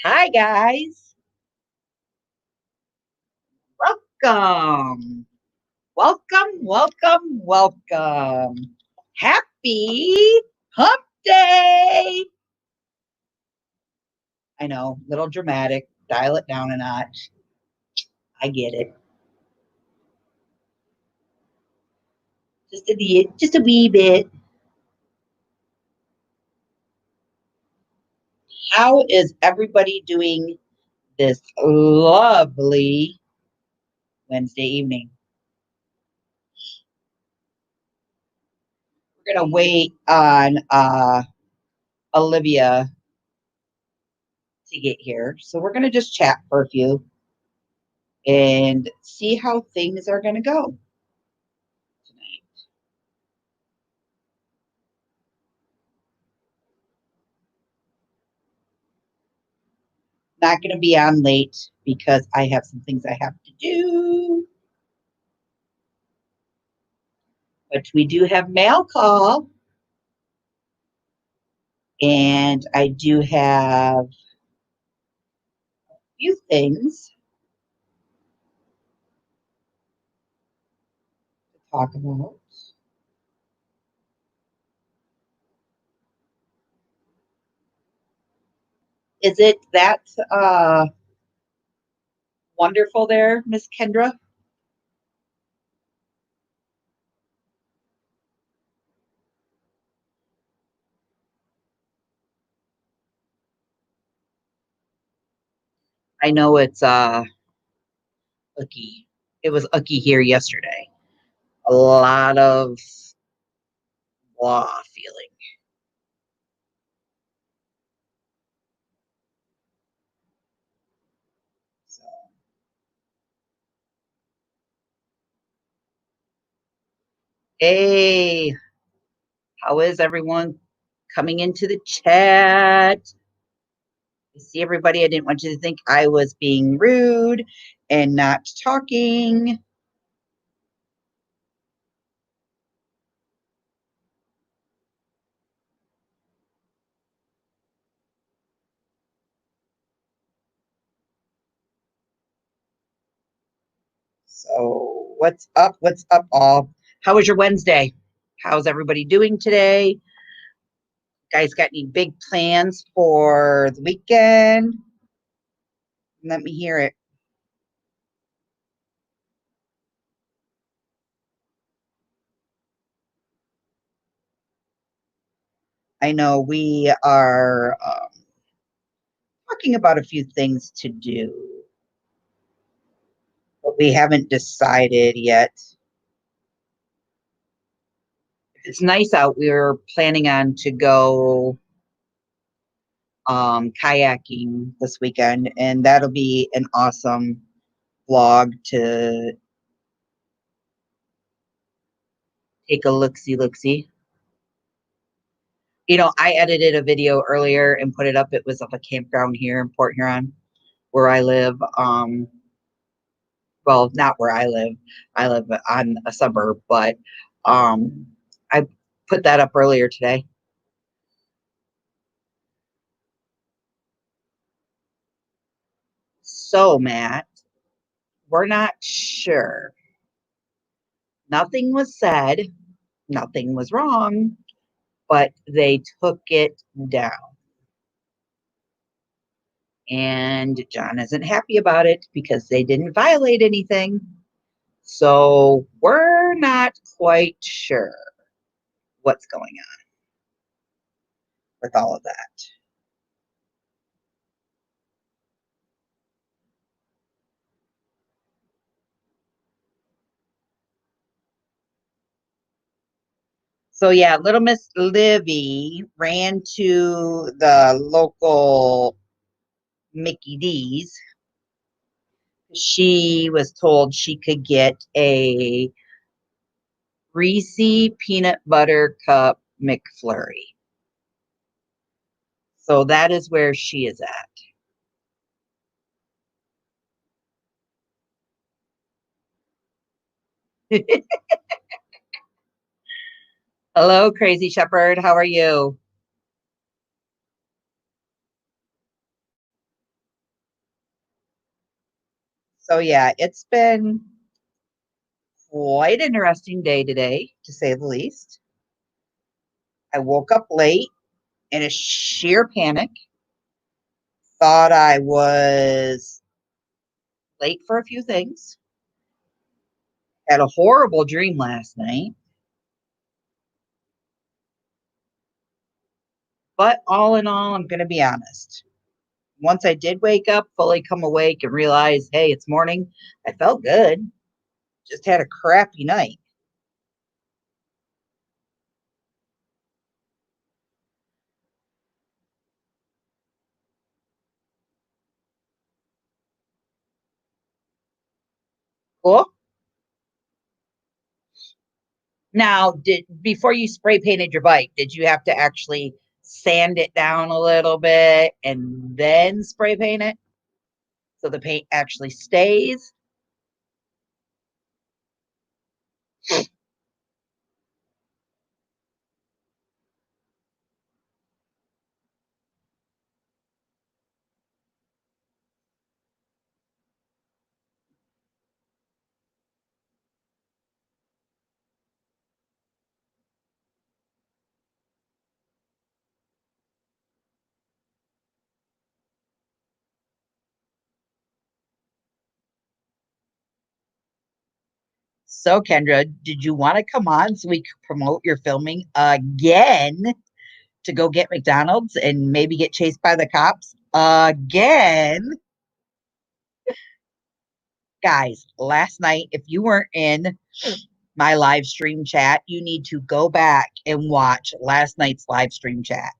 Hi, guys. Welcome. Welcome. Happy Hump Day. I know, little dramatic. Dial it down a notch. I get it. Just a wee bit. How is everybody doing this lovely Wednesday evening? We're gonna wait on Olivia to get here. So we're gonna just chat for a few and see how things are gonna go tonight. Not going to be on late because I have some things I have to do. But we do have mail call. And I do have a few things to talk about. Is it that wonderful there, Miss Kendra? I know it's ucky. It was ucky here yesterday. A lot of blah feeling. So, hey, how is everyone coming into the chat? I see everybody. I didn't want you to think I was being rude and not talking. So, what's up? What's up, all? How was your Wednesday? How's everybody doing today? Guys, got any big plans for the weekend? Let me hear it. I know we are talking about a few things to do, but we haven't decided yet. It's nice out. We were planning on to go kayaking this weekend, and that'll be an awesome vlog to take a look see. I edited a video earlier and put it up. It was of a campground here in Port Huron, where I live. Well, not where I live. I live on a suburb, but I put that up earlier today. So, Matt, we're not sure. Nothing was said. Nothing was wrong, but they took it down. And John isn't happy about it because they didn't violate anything. So we're not quite sure what's going on with all of that. So yeah, little Miss Livy ran to the local Mickey D's. She was told she could get a Reese peanut butter cup McFlurry. So that is where she is at. Hello, Crazy Shepherd. How are you? So yeah, it's been quite an interesting day today, to say the least. I woke up late in a sheer panic, thought I was late for a few things, had a horrible dream last night, but all in all, I'm going to be honest. Once I did wake up, fully come awake and realize, hey, it's morning, I felt good. Just had a crappy night. Cool. Now, did before you spray painted your bike, did you have to actually sand it down a little bit and then spray paint it so the paint actually stays? So, Kendra, did you want to come on so we could promote your filming again to go get McDonald's and maybe get chased by the cops again? Guys, last night, if you weren't in my live stream chat, you need to go back and watch last night's live stream chat.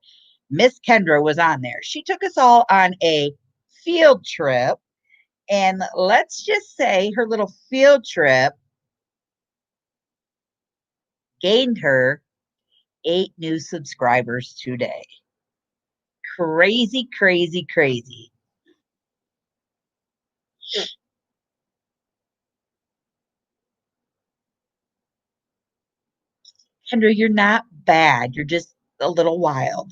Miss Kendra was on there. She took us all on a field trip. And let's just say her little field trip gained her 8 new subscribers today. Crazy, crazy, crazy. Kendra, you're not bad. You're just a little wild.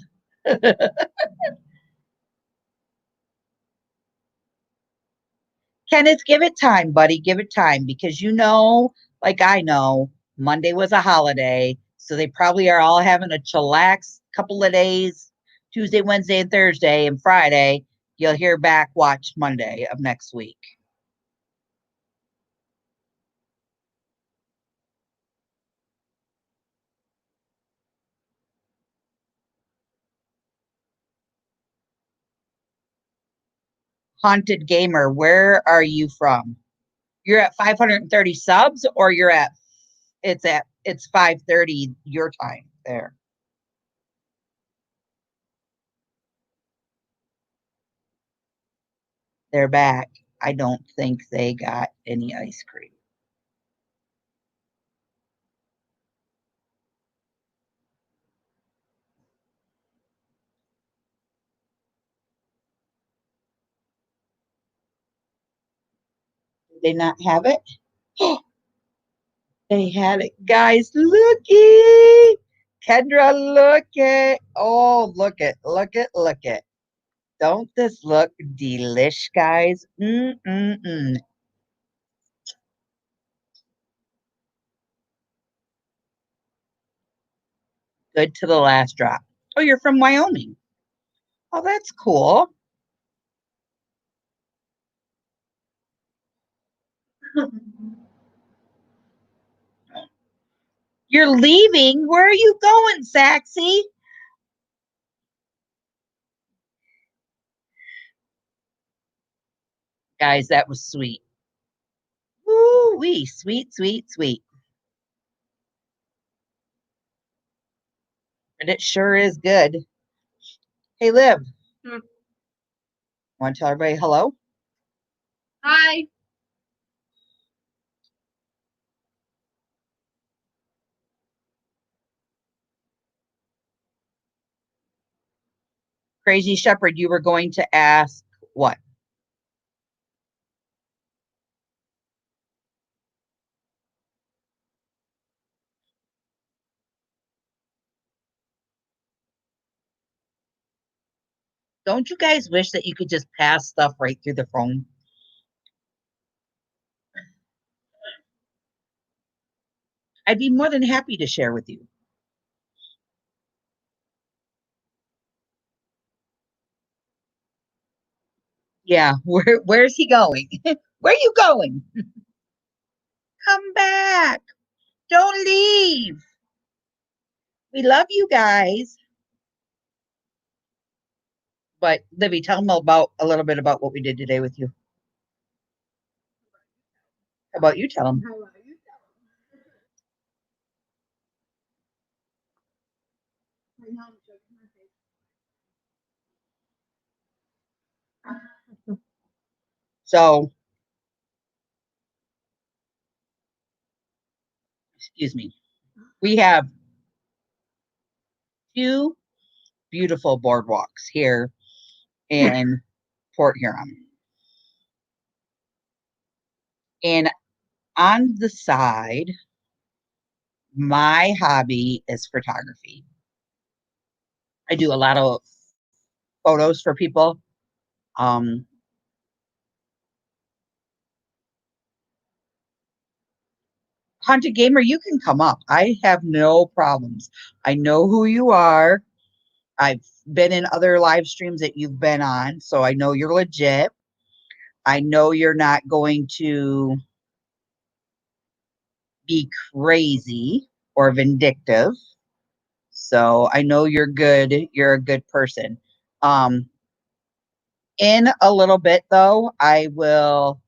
Kenneth, give it time, buddy. Give it time because like I know, Monday was a holiday. So they probably are all having a chillax couple of days Tuesday, Wednesday, and Thursday, and Friday. You'll hear back watch Monday of next week. Haunted Gamer, where are you from? You're at 530 subs, or it's 5:30 your time there. They're back. I don't think they got any ice cream. Did they not have it? They had it. Guys, looky. Kendra, look it. Oh, look it. Look it. Look it. Don't this look delish, guys? Mm-mm-mm. Good to the last drop. Oh, you're from Wyoming. Oh, that's cool. You're leaving? Where are you going, Saxy? Guys, that was sweet. Woo wee, sweet, sweet, sweet. And it sure is good. Hey, Liv, want to tell everybody hello? Hi. Crazy Shepherd, you were going to ask what? Don't you guys wish that you could just pass stuff right through the phone? I'd be more than happy to share with you. Yeah, where's he going? Where are you going? Come back. Don't leave. We love you guys. But Libby, tell them about a little bit about what we did today with you. How about you tell them? So, excuse me. We have two beautiful boardwalks here in Port Huron. And on the side, my hobby is photography. I do a lot of photos for people. Um, Haunted Gamer, you can come up. I have no problems. I know who you are. I've been in other live streams that you've been on, so I know you're legit. I know you're not going to be crazy or vindictive. So I know you're good. You're a good person. Um, in a little bit, though, I will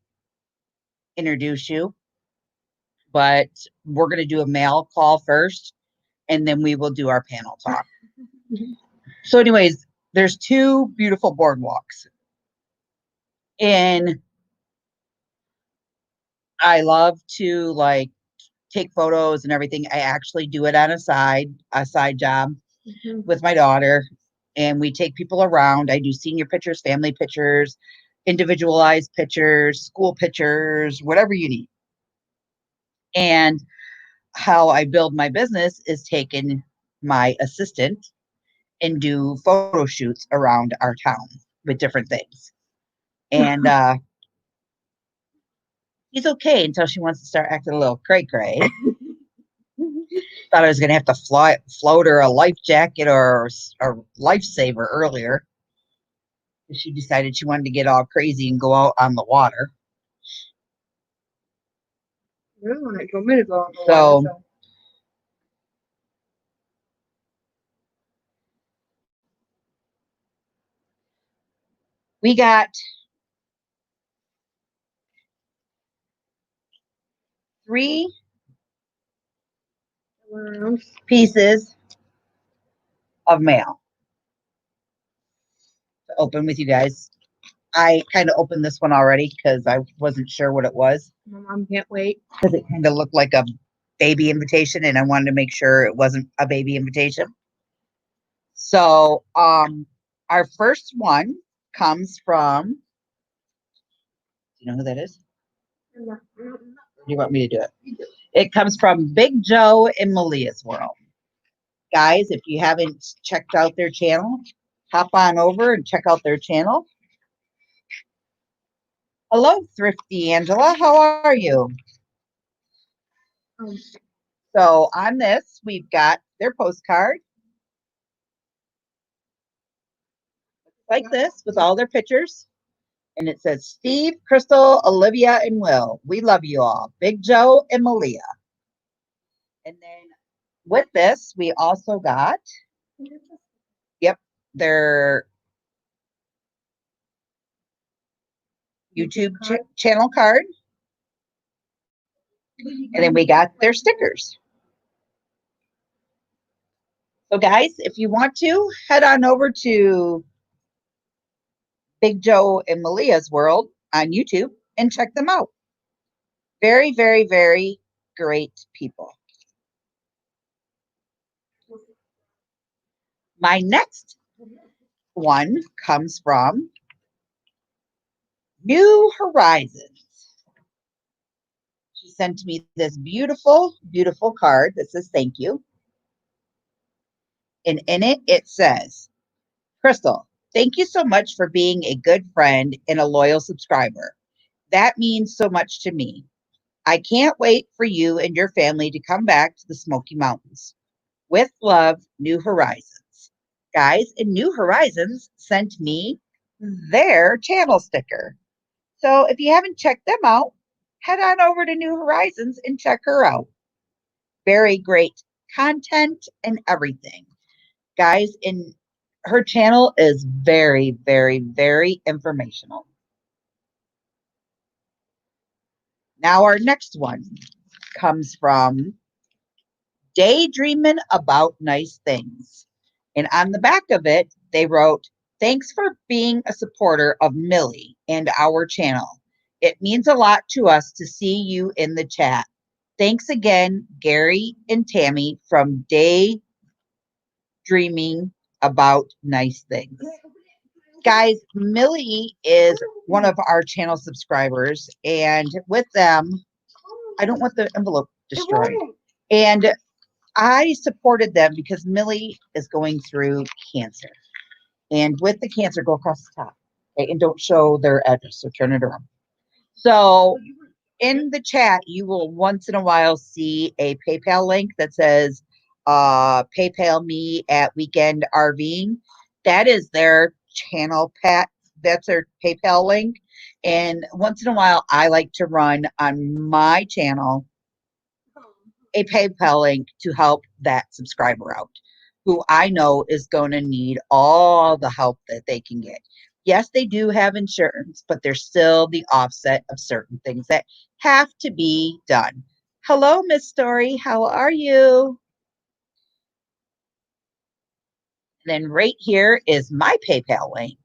introduce you, but we're going to do a mail call first, and then we will do our panel talk. So, anyways, there's two beautiful boardwalks, and I love to like take photos and everything. I actually do it on a side job with my daughter, and we take people around. I do senior pictures, family pictures, individualized pictures, school pictures, whatever you need. And how I build my business is taking my assistant and do photo shoots around our town with different things. And he's okay until she wants to start acting a little cray cray. Thought I was going to have to float her a life jacket or a lifesaver earlier. She decided she wanted to get all crazy and go out on the water. Really want to go me to go on the So, water, so. we got 3 pieces of mail to open with you guys. I kind of opened this one already because I wasn't sure what it was. My mom can't wait. Because it kind of looked like a baby invitation, and I wanted to make sure it wasn't a baby invitation. So, our first one comes from. Do you know who that is? You want me to do it? It comes from Big Joe and Malia's World. Guys, if you haven't checked out their channel, hop on over and check out their channel. Hello, Thrifty Angela. How are you? So on this, we've got their postcard like this with all their pictures. And it says, Steve, Crystal, Olivia, and Will. We love you all. Big Joe and Malia. And then with this, we also got, yep, their YouTube channel card. And then we got their stickers. So guys, if you want to, head on over to Big Joe and Malia's World on YouTube and check them out. Very, very, very great people. My next one comes from New Horizons. She sent me this beautiful, beautiful card that says thank you. And in it, it says, Crystal, thank you so much for being a good friend and a loyal subscriber. That means so much to me. I can't wait for you and your family to come back to the Smoky Mountains. With love, New Horizons. Guys, and New Horizons sent me their channel sticker. So if you haven't checked them out, head on over to New Horizons and check her out. Very great content and everything. Guys, and her channel is very, very, very informational. Now, our next one comes from Daydreaming About Nice Things. And on the back of it, they wrote, "Thanks for being a supporter of Millie and our channel. It means a lot to us to see you in the chat. Thanks again, Gary and Tammy from Daydreaming About Nice Things." Guys, Millie is one of our channel subscribers, and with them, I don't want the envelope destroyed. And I supported them because Millie is going through cancer. And with the cancer, go across the top. Okay, and don't show their address, so turn it around. So in the chat, you will once in a while see a PayPal link that says PayPal me at Weekend RVing. That is their channel that's their PayPal link. And once in a while, I like to run on my channel a PayPal link to help that subscriber out, who I know is going to need all the help that they can get. Yes, they do have insurance, but there's still the offset of certain things that have to be done. Hello, Miss Story. How are you? Then right here is my PayPal link.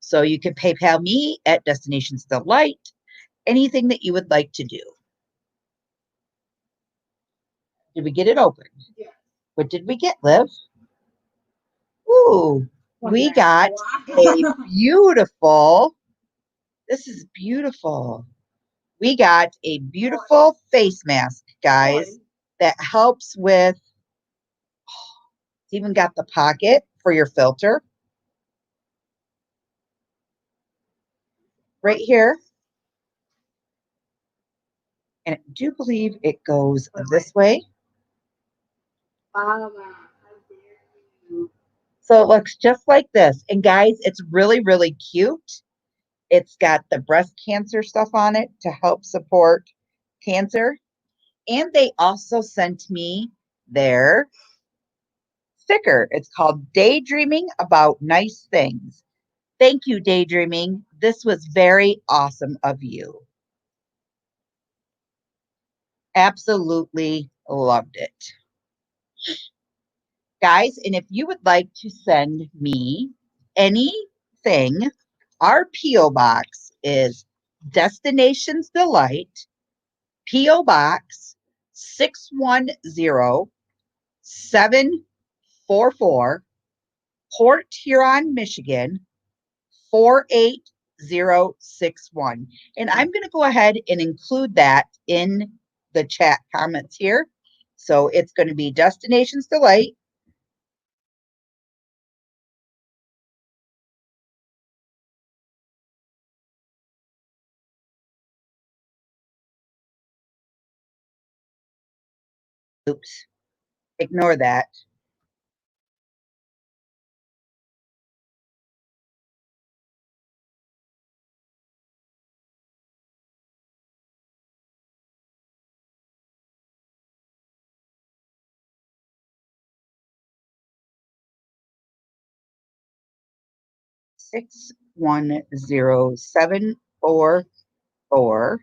So you can PayPal me at Destinations Delight, anything that you would like to do. Did we get it open? Yeah. What did we get, Liv? Ooh, we got a beautiful, this is beautiful. We got a beautiful face mask, guys, that helps with, it's even got the pocket for your filter. Right here. And I do believe it goes this way. So it looks just like this. And guys, it's really, really cute. It's got the breast cancer stuff on it to help support cancer. And they also sent me their sticker. It's called Daydreaming About Nice Things. Thank you, Daydreaming. This was very awesome of you. Absolutely loved it. Guys, and if you would like to send me anything, our P.O. Box is Destinations Delight, P.O. Box 610-744, Port Huron, Michigan 48061. And I'm going to go ahead and include that in the chat comments here. So it's going to be Destinations Delight. Oops, ignore that. Six 10744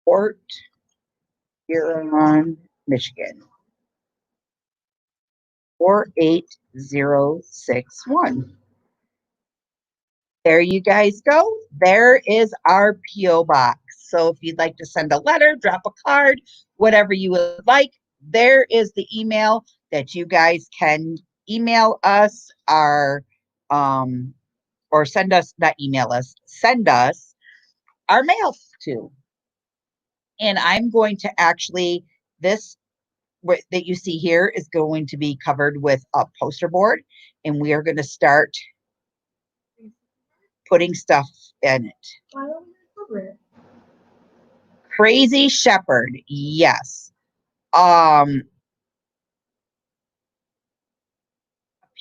Port Huron, Michigan 48061. There you guys go. There is our P.O. box. So if you'd like to send a letter, drop a card, whatever you would like, there is the email that you guys can email us or send us, not email us, send us our mail to. And I'm going to actually, this that you see here is going to be covered with a poster board, and we are going to start putting stuff in it. Why don't we cover it? Crazy Shepherd. Yes. Um,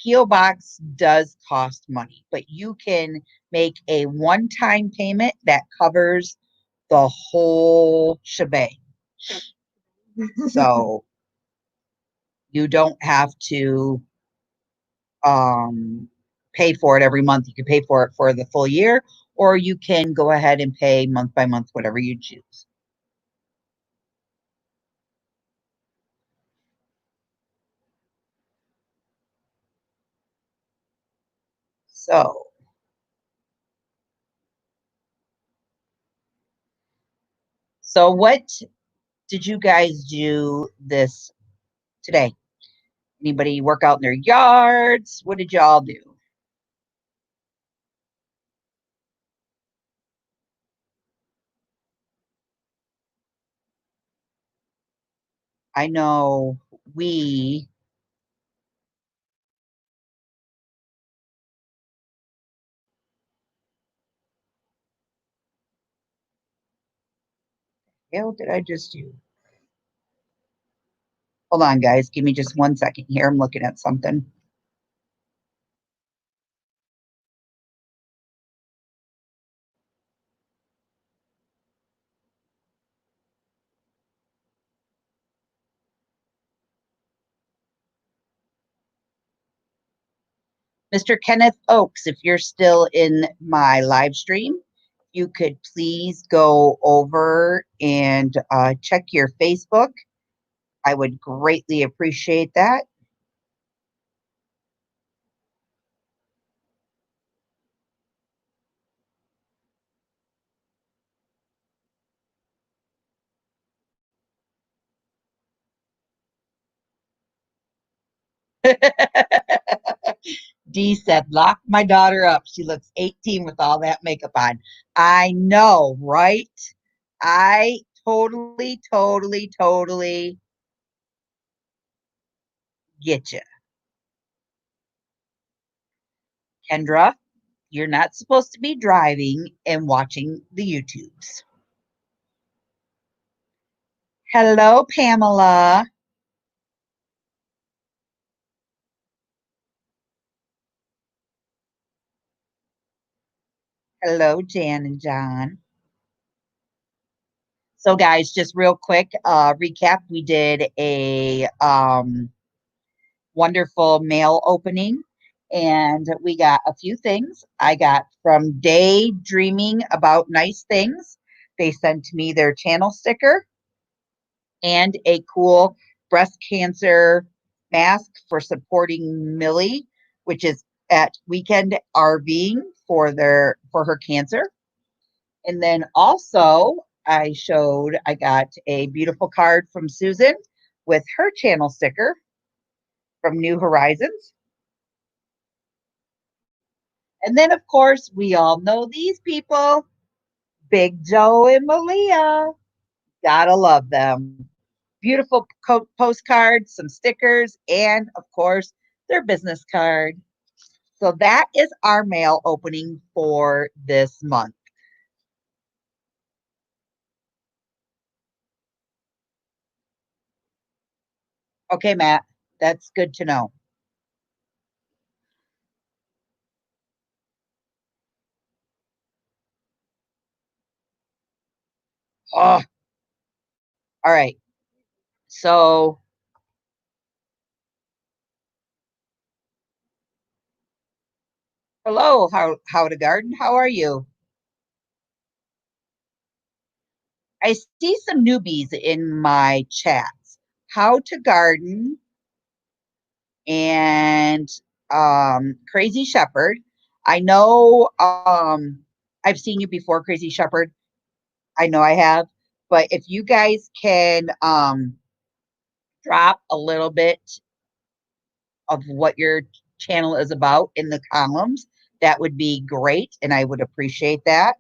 P.O. Box does cost money, but you can make a one-time payment that covers the whole shebang. So you don't have to pay for it every month. You can pay for it for the full year, or you can go ahead and pay month by month, whatever you choose. So what did you guys do this today? Anybody work out in their yards? What did y'all do? I know we hell did I just do? Hold on, guys. Give me just 1 second here. I'm looking at something. Mr. Kenneth Oakes, if you're still in my live stream, you could please go over and check your Facebook. I would greatly appreciate that. Dee said, lock my daughter up. She looks 18 with all that makeup on. I know, right? I totally get you. Kendra, you're not supposed to be driving and watching the YouTubes. Hello, Pamela. Hello, Jan and John. So, guys, just real quick recap. We did a wonderful mail opening, and we got a few things. I got from Daydreaming About Nice Things. They sent me their channel sticker and a cool breast cancer mask for supporting Millie, which is at Weekend RVing for her cancer. And then also I got a beautiful card from Susan with her channel sticker from New Horizons. And then, of course, we all know these people, Big Joe and Malia. Gotta love them. Beautiful postcards, some stickers, and of course, their business card. So that is our mail opening for this month. Okay, Matt, that's good to know. Oh, all right. So, hello, how to garden? How are you? I see some newbies in my chats. How to garden and Crazy Shepherd. I know I've seen you before, Crazy Shepherd. I know I have. But if you guys can drop a little bit of what your channel is about in the columns, that would be great. And I would appreciate that.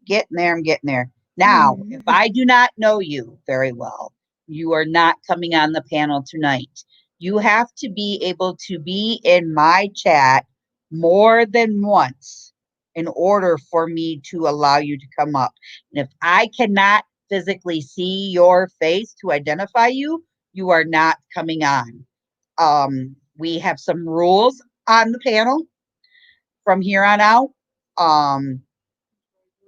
Getting there, I'm getting there. Now, if I do not know you very well, you are not coming on the panel tonight. You have to be able to be in my chat more than once in order for me to allow you to come up. And if I cannot physically see your face to identify you, you are not coming on. We have some rules on the panel from here on out. Um,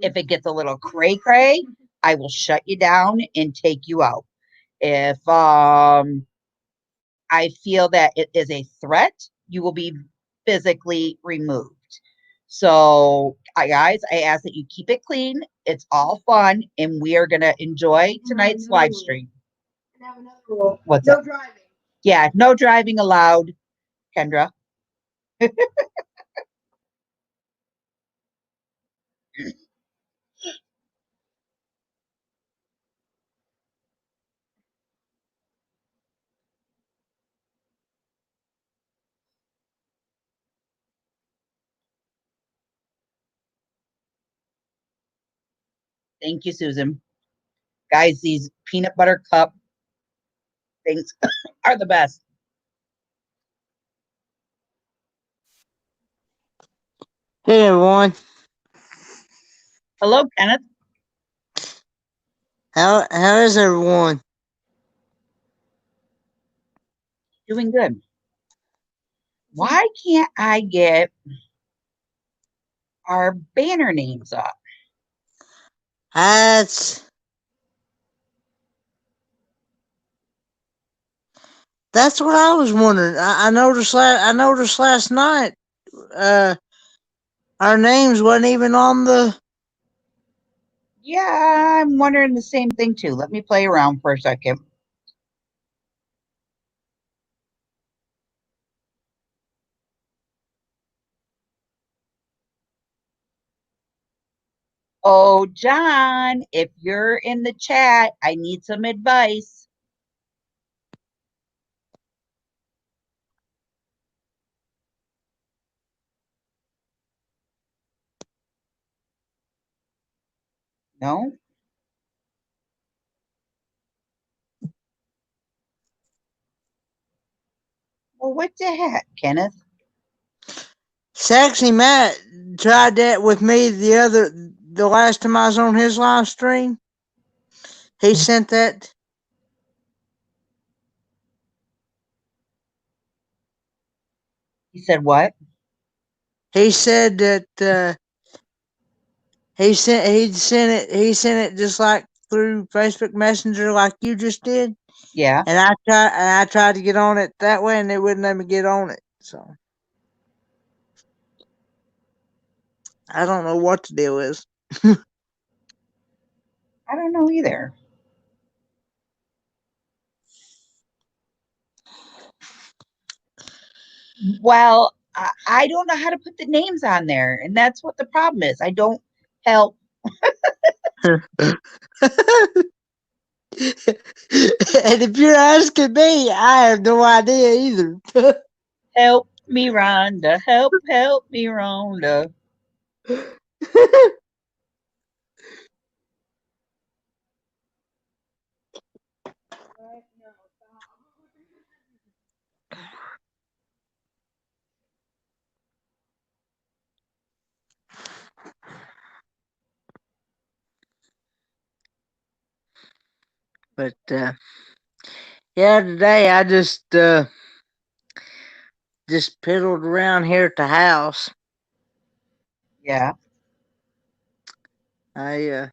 if it gets a little cray cray, I will shut you down and take you out. If I feel that it is a threat, you will be physically removed. So, guys, I ask that you keep it clean. It's all fun, and we are going to enjoy tonight's live stream. And have another rule. What's No up? driving. Yeah, no driving allowed, Kendra. Thank you, Susan. Guys, these peanut butter cup things are the best. Hey everyone, Hello, Kenneth. how is everyone? Doing good. Why can't I get our banner names up? That's what I was wondering. I noticed last night, uh, our names wasn't even on the. Yeah, I'm wondering the same thing too. Let me play around for a second. Oh, John, if you're in the chat, I need some advice. No? Well, what the heck, Kenneth? Sexy Matt tried that with me the last time I was on his live stream. He sent that. He said what? He said that he sent it just like through Facebook Messenger like you just did. Yeah. And I tried to get on it that way, and they wouldn't let me get on it. So I don't know what the deal is. I don't know either. Well, I don't know how to put the names on there, and that's what the problem is. I don't help. And if you're asking me, I have no idea either. Help me, Rhonda. Help me, Rhonda. But yeah, today I just piddled around here at the house. Yeah. I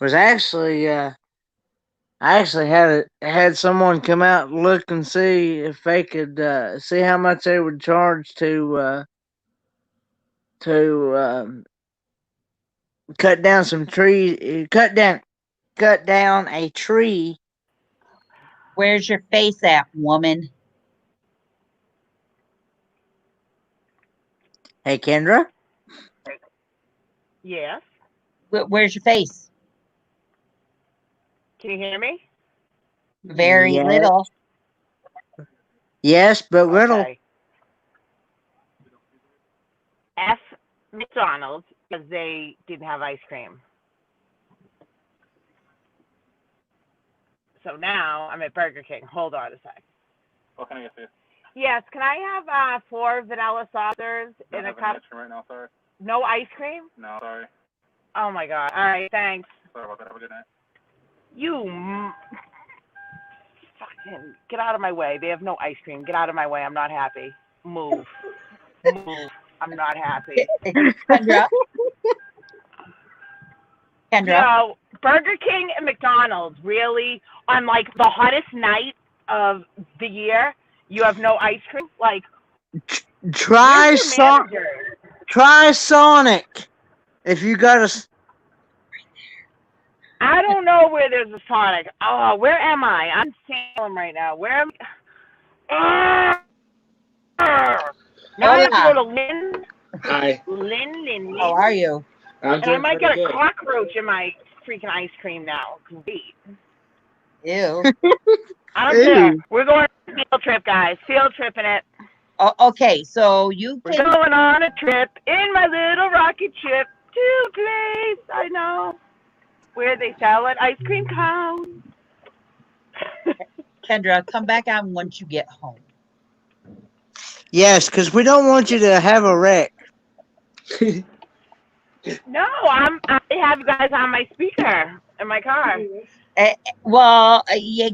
was actually I actually had someone come out and look and see if they could see how much they would charge to cut down some trees, cut down a tree. Where's your face at, woman? Hey, Kendra. Yes. Where's your face? Can you hear me? Very Yes, little. yes, but little. Okay. F McDonald's because they didn't have ice cream. So now I'm at Burger King. Hold on a sec. What can I get for you? Yes, can I have 4 vanilla saucers in a cup? Right now, sorry. No ice cream? No, sorry. Oh my god. All right, thanks. Sorry about that. Have a good night. Fucking get out of my way. They have no ice cream. Get out of my way. I'm not happy. Move. Move. I'm not happy. Kendra. You know, Burger King and McDonald's really on like the hottest night of the year. You have no ice cream. Like, Try where's your manager? Try Sonic. If you got a. I don't know where there's a Sonic. Oh, where am I? I'm in Salem right now. Where am I? Now I have to go to Lynn. Hi. Lynn. How are you? I'm And I doing might pretty get a good. cockroach in my freaking ice cream now. Wait. Ew. I don't care. We're going on a field trip, guys. Field trip in it. Oh, okay, so you We're can. going on a trip in my little rocket ship to a place I know where they sell an ice cream cone. Kendra, come back on once you get home. Yes, because we don't want you to have a wreck. No, I have you guys on my speaker in my car. Well, I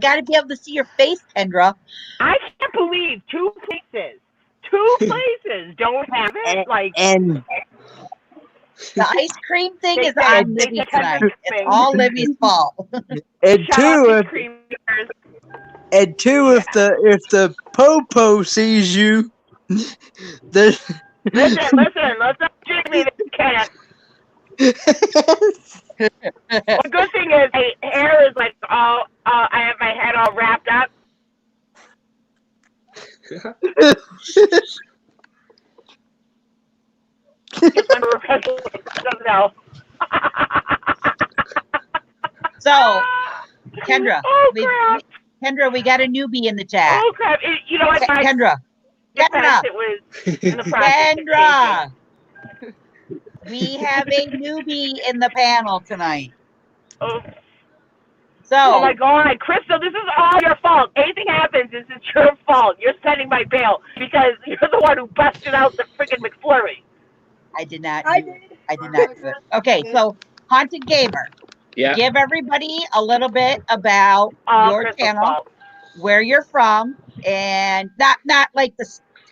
gotta be able to see your face, Kendra. I can't believe 2 places don't have it. Like, And The ice cream thing They is said- on they Libby said tonight. Kendra It's thing. all Libby's fault. and shut two, up, if, cream eaters. and two, if the popo sees you, the Listen, let's not jig me this cat. The good thing is my hair is like all, I have my head all wrapped up. Just under a pencil. Doesn't know. So, Kendra, Oh, we crap. we got a newbie in the chat. Oh, crap. You know what? My Kendra, defense, it was in the process. of Kendra, we have a newbie in the panel tonight. changing. So, Oh my God, Crystal, this is all your fault. Anything happens, this is your fault. You're sending my bail because you're the one who busted out the freaking McFlurry. I did not do it. Okay, so Haunted Gamer, Yeah. give everybody a little bit about your Crystal's channel, fault. where you're from, and not like the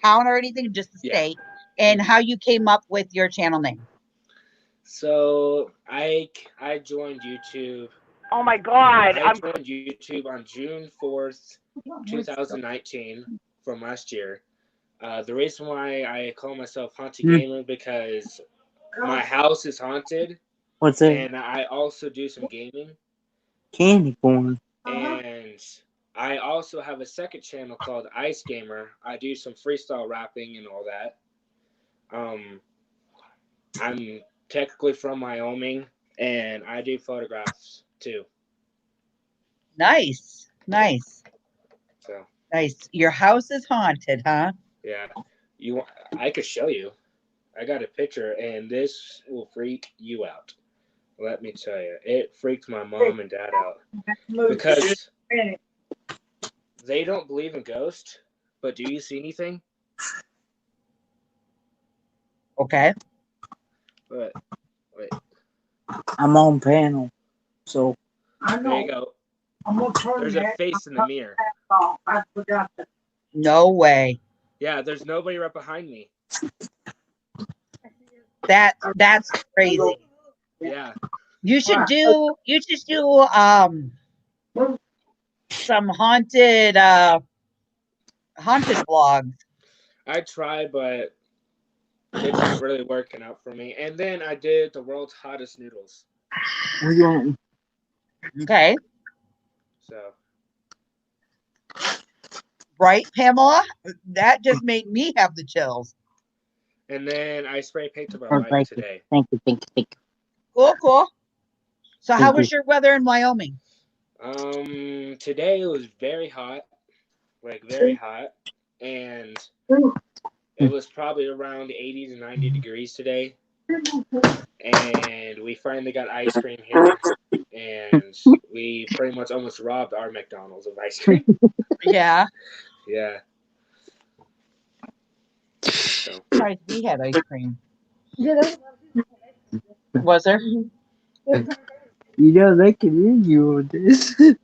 town or anything, just the state, and how you came up with your channel name. So I joined YouTube. Oh my God. I joined YouTube on June 4th, 2019 from last year. The reason why I call myself Haunted Gamer because my house is haunted. What's that? And I also do some gaming. Candy corn. And I also have a second channel called Ice Gamer. I do some freestyle rapping and all that. I'm technically from Wyoming, and I do photographs too. Nice. So Nice. Your house is haunted, huh? yeah, I could show you. I got a picture, and this will freak you out. Let me tell you, it freaked my mom and dad out because they don't believe in ghosts. But do you see anything? Okay. But wait, I'm on panel, so there you go. There's a face in the mirror. I forgot that. No way. Yeah, there's nobody right behind me. That's crazy. Yeah. You should do some haunted vlogs. I tried, but it's not really working out for me. And then I did the world's hottest noodles. Okay. So Right, Pamela? That just made me have the chills. and then I spray painted my light today. Thank you. Cool. So how was your weather in Wyoming? Today it was very hot. Like very hot. And it was probably around 80 to 90 degrees today. And we finally got ice cream here. And we pretty much almost robbed our McDonald's of ice cream. Yeah. Yeah. So. Surprised we had ice cream. Was there? You know they can hear you on this. And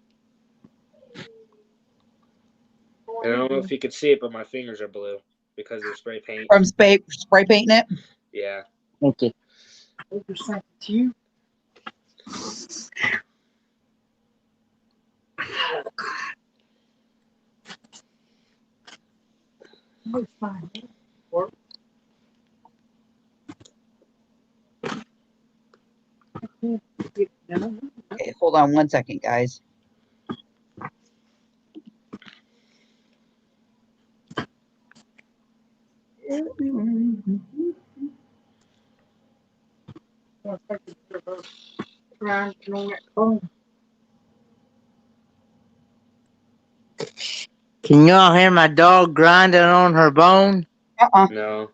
I don't know if you can see it, but my fingers are blue because of spray paint. From spray painting it? Yeah. Okay. You. It's fine. Okay, hold on one second, guys. Can y'all hear my dog grinding on her bone? Uh-uh. No.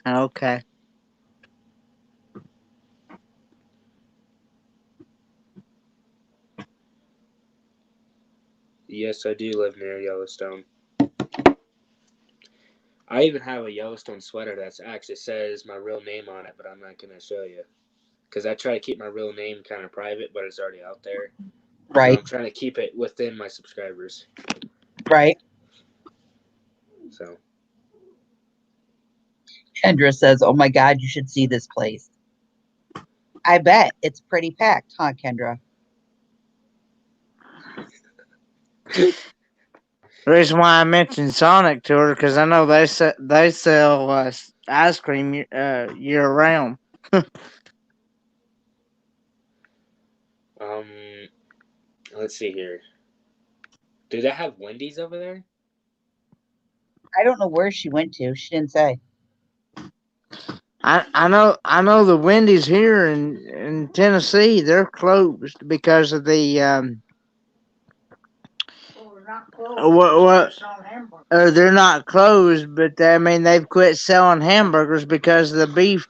Okay. Yes, I do live near Yellowstone. I even have a Yellowstone sweater that actually says my real name on it, but I'm not going to show you. Because I try to keep my real name kind of private, but it's already out there. Right. So I'm trying to keep it within my subscribers. Right. So. Kendra says, oh my God, you should see this place. I bet it's pretty packed, huh, Kendra? The reason why I mentioned Sonic to her because I know they sell ice cream year round. Let's see here. Do they have Wendy's over there? I don't know where she went to. She didn't say. I know the Wendy's here in Tennessee, they're closed because of the what they're not closed, but I mean they've quit selling hamburgers because of the beef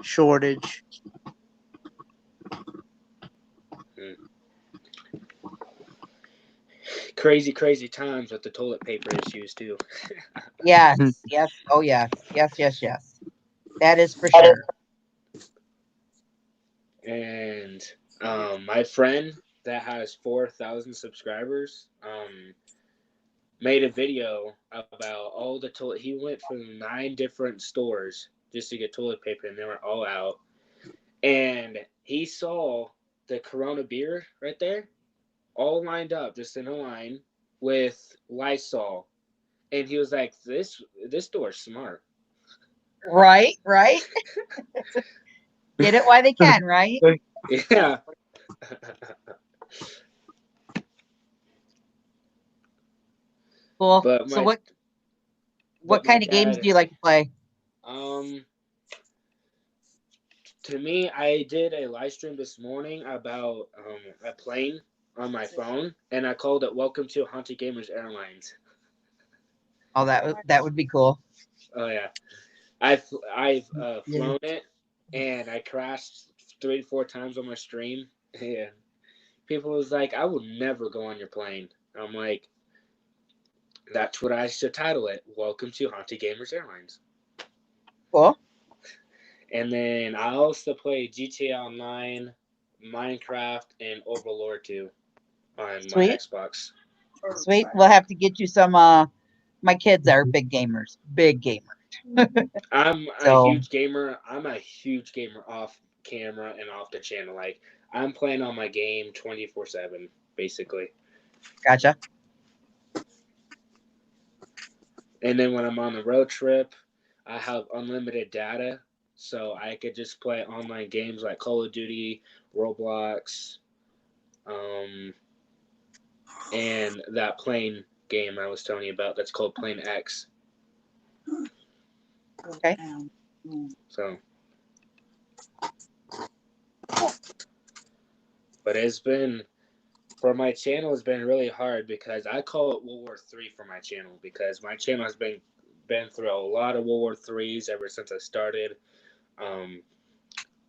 shortage. Crazy times with the toilet paper issues too. Yes. Yes. Oh, yes. Yes. Yes. Yes. That is for sure. And my friend that has 4,000 subscribers made a video about all the toilet. He went from 9 different stores just to get toilet paper, and they were all out. And he saw the Corona beer right there, all lined up, just in a line with Lysol. And he was like, "This store's smart." Right. Right. Get it while they can, right? Yeah. Cool. But So my what my kind of games dad, do you like to play? To me, I did a live stream this morning about a plane on my phone, and I called it "Welcome to Haunted Gamers Airlines." Oh, that would be cool. Oh yeah, I've flown it, and I crashed 3 to 4 times on my stream. Yeah, people was like, "I would never go on your plane." I'm like, "That's what I should title it: Welcome to Haunted Gamers Airlines." Cool. And then I also play GTA Online, Minecraft, and Overlord 2 on my Sweet. Xbox. Sweet. We'll have to get you some. My kids are big gamers. Big gamers. I'm a So huge gamer. I'm a huge gamer off camera and off the channel. Like I'm playing on my game 24/7, basically. gotcha. And then when I'm on the road trip, I have unlimited data, so I could just play online games like Call of Duty, Roblox, and that plane game I was telling you about. That's called Plane X. Okay. So, but it's been for my channel. It's been really hard because I call it World War III for my channel because my channel has been through a lot of World War IIIs ever since I started.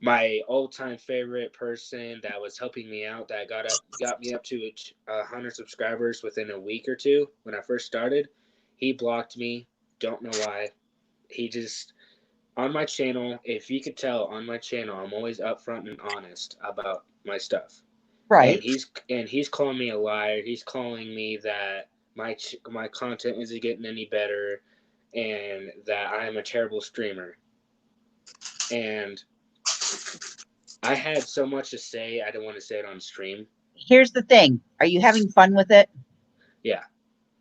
my all-time favorite person that was helping me out, that got me up to 100 subscribers within a week or two when I first started, he blocked me. Don't know why. He just, on my channel, if you could tell, on my channel, I'm always upfront and honest about my stuff. Right. And he's calling me a liar. He's calling me that my content isn't getting any better, and that I'm a terrible streamer. And I had so much to say, I didn't want to say it on stream. Here's the thing. Are you having fun with it? Yeah.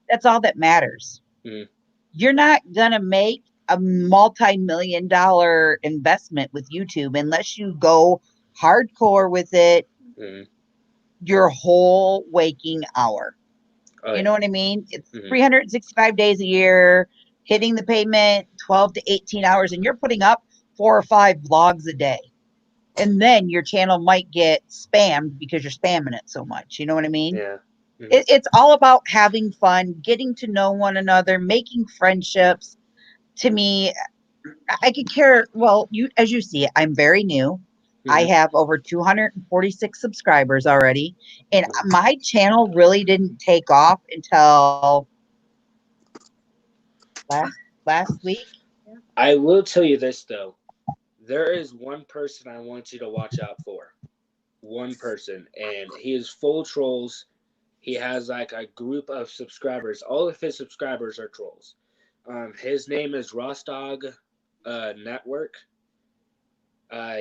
That's all that matters. Mhm. You're not going to make a multi-million-dollar investment with YouTube unless you go hardcore with it Mhm. your whole waking hour. Oh, You yeah. know what I mean? It's Mhm. 365 days a year, hitting the pavement 12 to 18 hours, and you're putting up 4 or 5 vlogs a day. And then your channel might get spammed because you're spamming it so much. You know what I mean? Yeah. Mhm. It's all about having fun, getting to know one another, making friendships. To me, I could care. Well, as you see, I'm very new. I Mhm. have over 246 subscribers already, and Mhm. my channel really didn't take off until last week. I will tell you this, though. There is one person I want you to watch out for. One person. And he is full trolls. He has like a group of subscribers. All of his subscribers are trolls. His name is Rostog Network.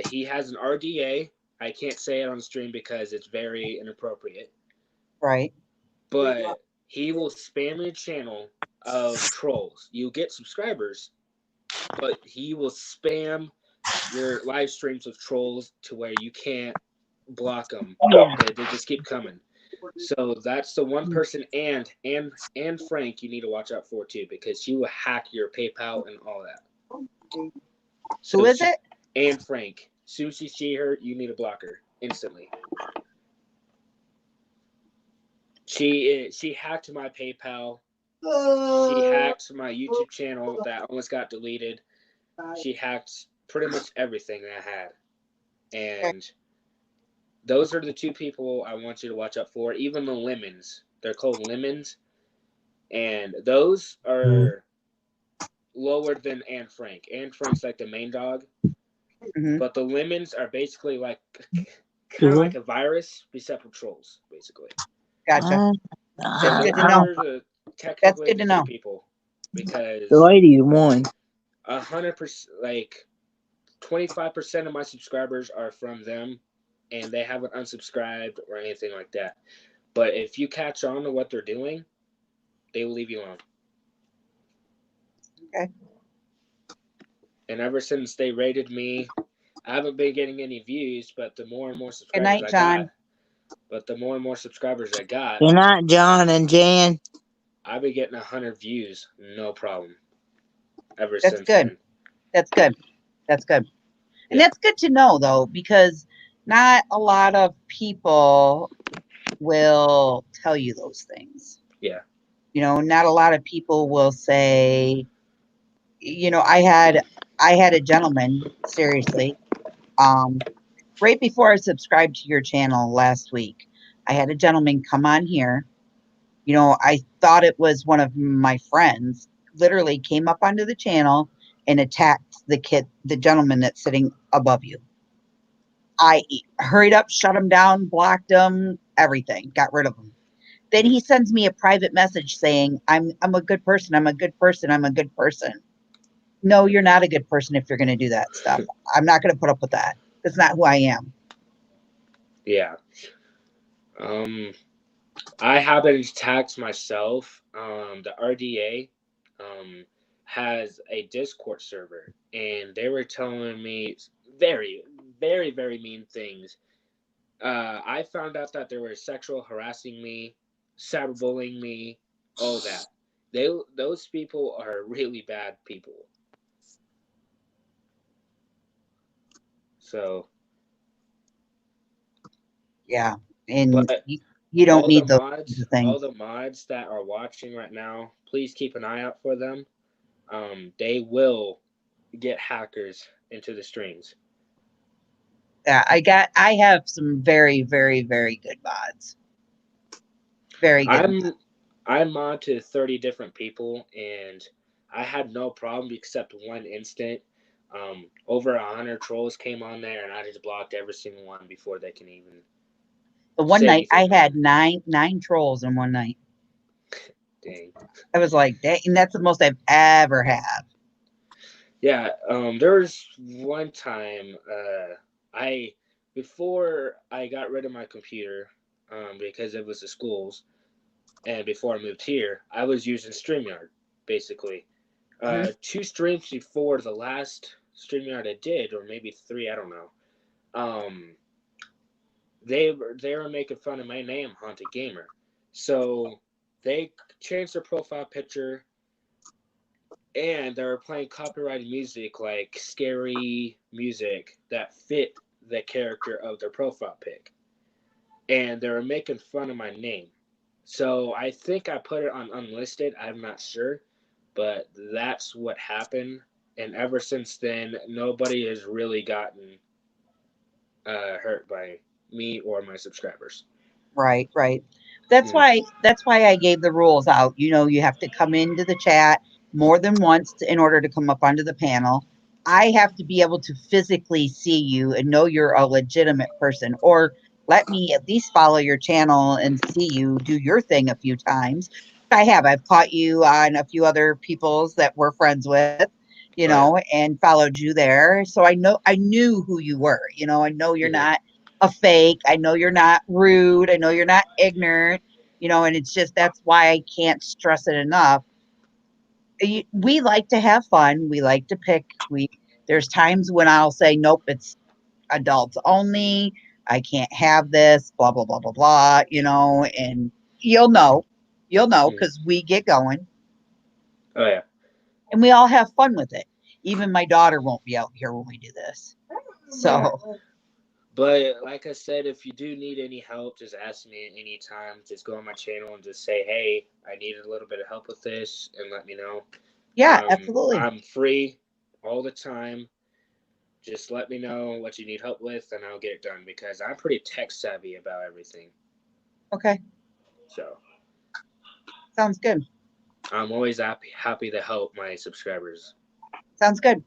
He has an RDA. I can't say it on stream because it's very inappropriate. Right. But he will spam your channel of trolls. You get subscribers, but he will spam your live streams of trolls to where you can't block them. They just keep coming. So that's the one person, and Frank, you need to watch out for too, because he will hack your PayPal and all that. So Who is it? And Frank, as soon as you see her, you need to block her instantly. She hacked my PayPal. She hacked my YouTube channel that almost got deleted. She hacked pretty much everything that I had. And those are the two people I want you to watch out for. Even the lemons. They're called lemons. And those are lower than Anne Frank. Anne Frank's like the main dog. Mhm. But the lemons are basically like kind of like a virus, except for trolls, basically. Gotcha. So That's good to those know. are That's technically good the to two know. people. Because The lady won. 100%, like 25% of my subscribers are from them, and they haven't unsubscribed or anything like that. But if you catch on to what they're doing, they will leave you alone. Okay. And ever since they rated me, I haven't been getting any views, but the more and more Good subscribers night, I John. got, Good night, John and Jan. I've been getting 100 views, no problem. Ever That's since good. then. That's good. That's good. And Yeah. that's good to know, though, because not a lot of people will tell you those things. Yeah. You know, not a lot of people will say, you know, I had a gentleman, seriously, right before I subscribed to your channel last week. I had a gentleman come on here. You know, I thought it was one of my friends, literally came up onto the channel and attacked the gentleman that's sitting above you. I hurried up, shut him down, blocked him, everything, got rid of him. Then he sends me a private message saying, I'm a good person, I'm a good person, I'm a good person. No, you're not a good person if you're going to do that stuff. I'm not going to put up with that. That's not who I am. Yeah. I haven't attacked myself. The RDA has a Discord server, and they were telling me very, very, very mean things. I found out that they were sexual harassing me, cyberbullying me, all that. Those people are really bad people. So, Yeah. And but you don't need those things. all the mods that are watching right now, please keep an eye out for them. They will get hackers into the streams. Yeah, I have some very, very, very good mods. Very good. I'm on to 30 different people, and I had no problem except one instant. Over 100 trolls came on there, and I just blocked every single one before they can even The one say night I anything. had nine trolls in one night. Dang. I was like, dang, and that's the most I've ever had. Yeah, there was one time I before I got rid of my computer because it was the schools, and before I moved here, I was using StreamYard basically. Mhm. 2 streams before the last StreamYard I did, or maybe 3, I don't know. Um, they were making fun of my name, Haunted Gamer, so they changed their profile picture, and they were playing copyrighted music, like scary music that fit the character of their profile pic, and they were making fun of my name. So I think I put it on unlisted. I'm not sure, but that's what happened. And ever since then, nobody has really gotten hurt by me or my subscribers. Right, right. That's Mm, why I gave the rules out. You have to come into the chat more than once in order to come up onto the panel. I have to be able to physically see you and know you're a legitimate person, or let me at least follow your channel and see you do your thing a few times. I have. I've caught you on a few other people's that we're friends with, oh yeah. and followed you there. So I knew who you were. I know you're Mm-hmm. not a fake. I know you're not rude. I know you're not ignorant, and it's just that's why I can't stress it enough. We like to have fun. We like to pick. There's times when I'll say, nope, it's adults only. I can't have this, blah, blah, blah, blah, blah, and you'll know. You'll know Mm. because we get going Oh yeah. and we all have fun with it. Even my daughter won't be out here when we do this. So, But like I said, if you do need any help, just ask me at any time. Just go on my channel and just say, "Hey, I needed a little bit of help with this," and let me know. yeah, absolutely. I'm free all the time. Just let me know what you need help with, and I'll get it done because I'm pretty tech savvy about everything. Okay. So Sounds good. I'm always happy to help my subscribers. Sounds good.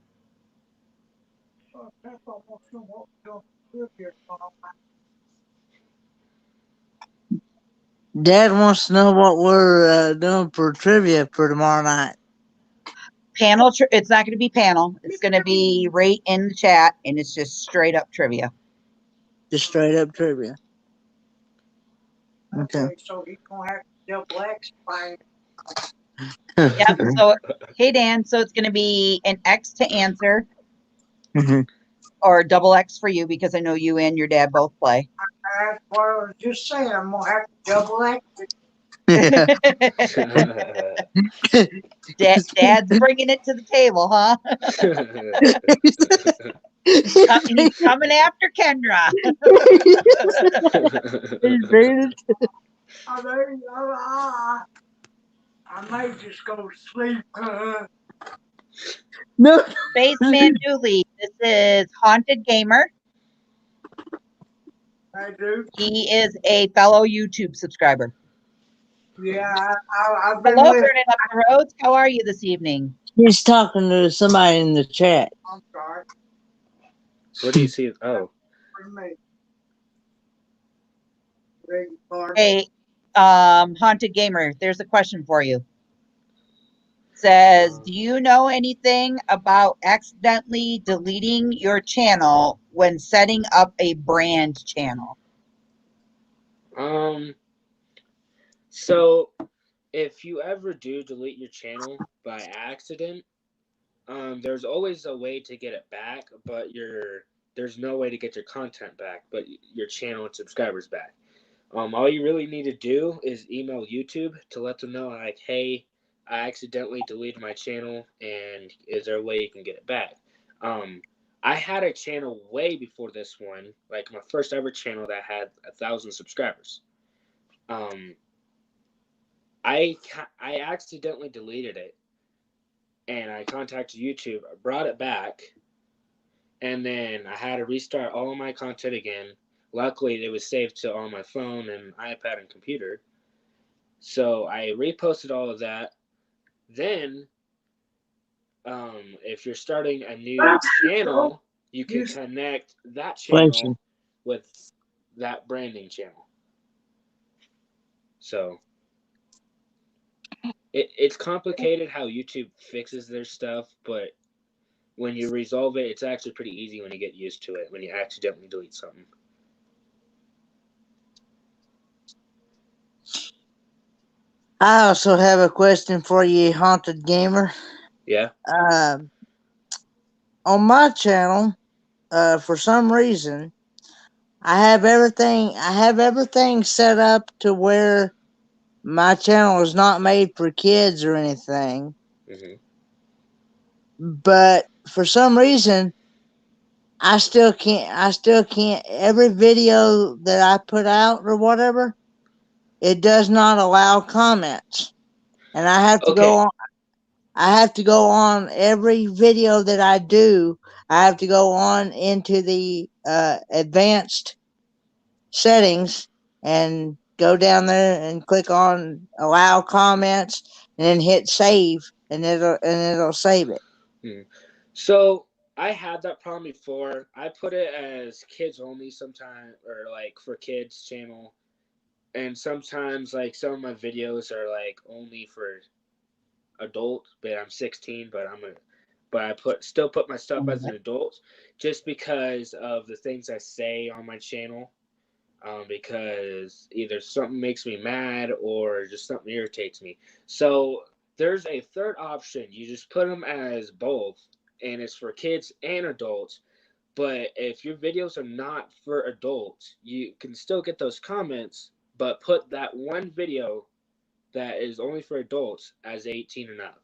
Dad wants to know what we're doing for trivia for tomorrow night. Panel, it's not going to be panel. It's going to be right in the chat, and it's just straight up trivia. Just straight up trivia. Okay. So he's gonna have to double X by Yep. So, hey, Dan. So it's going to be an X to answer Mhm. or double X for you because I know you and your dad both play. that's what I was just saying. I'm gonna have to double X. Yeah. Dad's bringing it to the table, huh? He's coming after Kendra. He's bringing it. I may just go to sleep. No. Spaceman Dooley. This is Haunted Gamer. I do. He is a fellow YouTube subscriber. Yeah, I've been Hello, listening. Burning Up the Roads. How are you this evening? He's talking to somebody in the chat. I'm sorry. Where do you see it? Oh. For me. Beg your pardon. Hey, Haunted Gamer, there's a question for you. Says, do you know anything about accidentally deleting your channel when setting up a brand channel? So if you ever do delete your channel by accident, there's always a way to get it back, but there's no way to get your content back, but your channel and subscribers back. All you really need to do is email YouTube to let them know, like, hey, I accidentally deleted my channel, and is there a way you can get it back? I had a channel way before this one, like my first ever channel that had 1,000 subscribers. I accidentally deleted it, and I contacted YouTube, brought it back, and then I had to restart all of my content again. Luckily, it was saved to on my phone and iPad and computer. So I reposted all of that. Then, if you're starting a new channel, you can connect that Bless you. channel with that branding channel. So it's complicated how YouTube fixes their stuff, but when you resolve it, it's actually pretty easy when you get used to it, when you accidentally delete something. I also have a question for you, Haunted Gamer. Yeah? On my channel, for some reason, I have everything set up to where my channel is not made for kids or anything. Hmm. But for some reason, I still can't every video that I put out or whatever, it does not allow comments. And Okay. I have to go on every video that I do. I have to go on into the advanced settings and go down there and click on allow comments and then hit save and it'll save it. Hmm. So I had that problem before. I put it as kids only sometimes, or like for kids channel, and sometimes like some of my videos are like only for adult, but I'm 16, but I still put my stuff as an adult, just because of the things I say on my channel. Because either something makes me mad or just something irritates me. So there's a third option. You just put them as both, and it's for kids and adults. But if your videos are not for adults, you can still get those comments, but put that one video that is only for adults as 18 and up.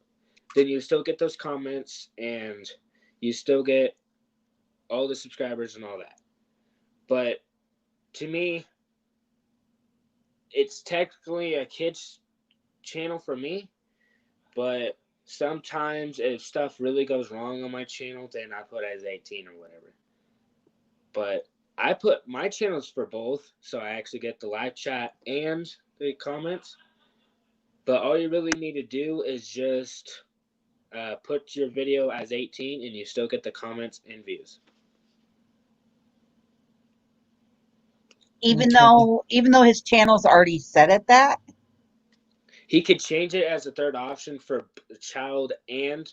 Then you still get those comments and you still get all the subscribers and all that. But to me, it's technically a kids channel for me, but sometimes if stuff really goes wrong on my channel, then I put as 18 or whatever. But I put my channels for both, so I actually get the live chat and the comments. But all you really need to do is just put your video as 18 and you still get the comments and views. Even Okay. though his channel's already set at that. He could change it as a third option for child and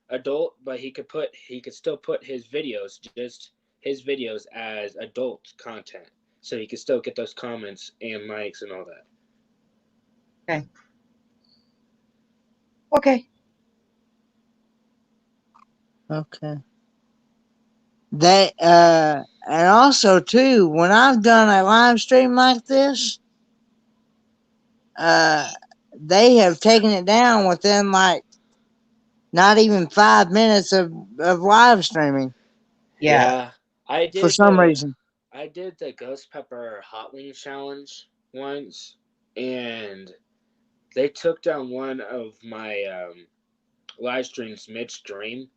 adult, but he could still put his videos, just his videos, as adult content, so he could still get those comments and likes and all that. Okay. Okay. Okay. They and also too, when I've done a live stream like this, uh they have taken it down within like not even 5 minutes of live streaming Yeah. Yeah, I for did some the reason. I did the ghost pepper hot wing challenge once, and they took down one of my live streams midstream,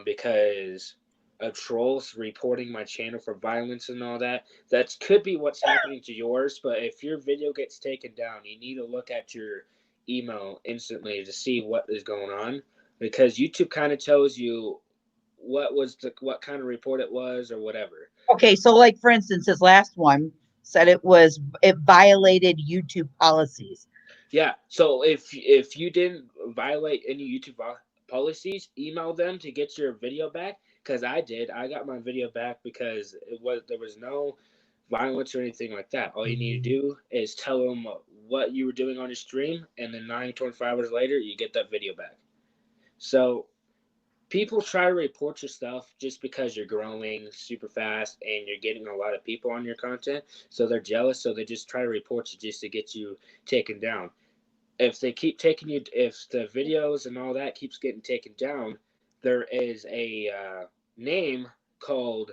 because of trolls reporting my channel for violence and all that. That could be what's happening to yours, but if your video gets taken down, you need to look at your email instantly to see what is going on, because YouTube kind of tells you what kind of report it was or whatever. Okay. So, like for instance, his last one said it violated YouTube policies. Yeah. So if you didn't violate any YouTube policies, email them to get your video back. Because I did. I got my video back because there was no violence or anything like that. All you need to do is tell them what you were doing on your stream, and then 24 hours later, you get that video back. So people try to report your stuff just because you're growing super fast and you're getting a lot of people on your content. So they're jealous. So they just try to report you just to get you taken down. If they keep taking you, if the videos and all that keeps getting taken down, there is a name called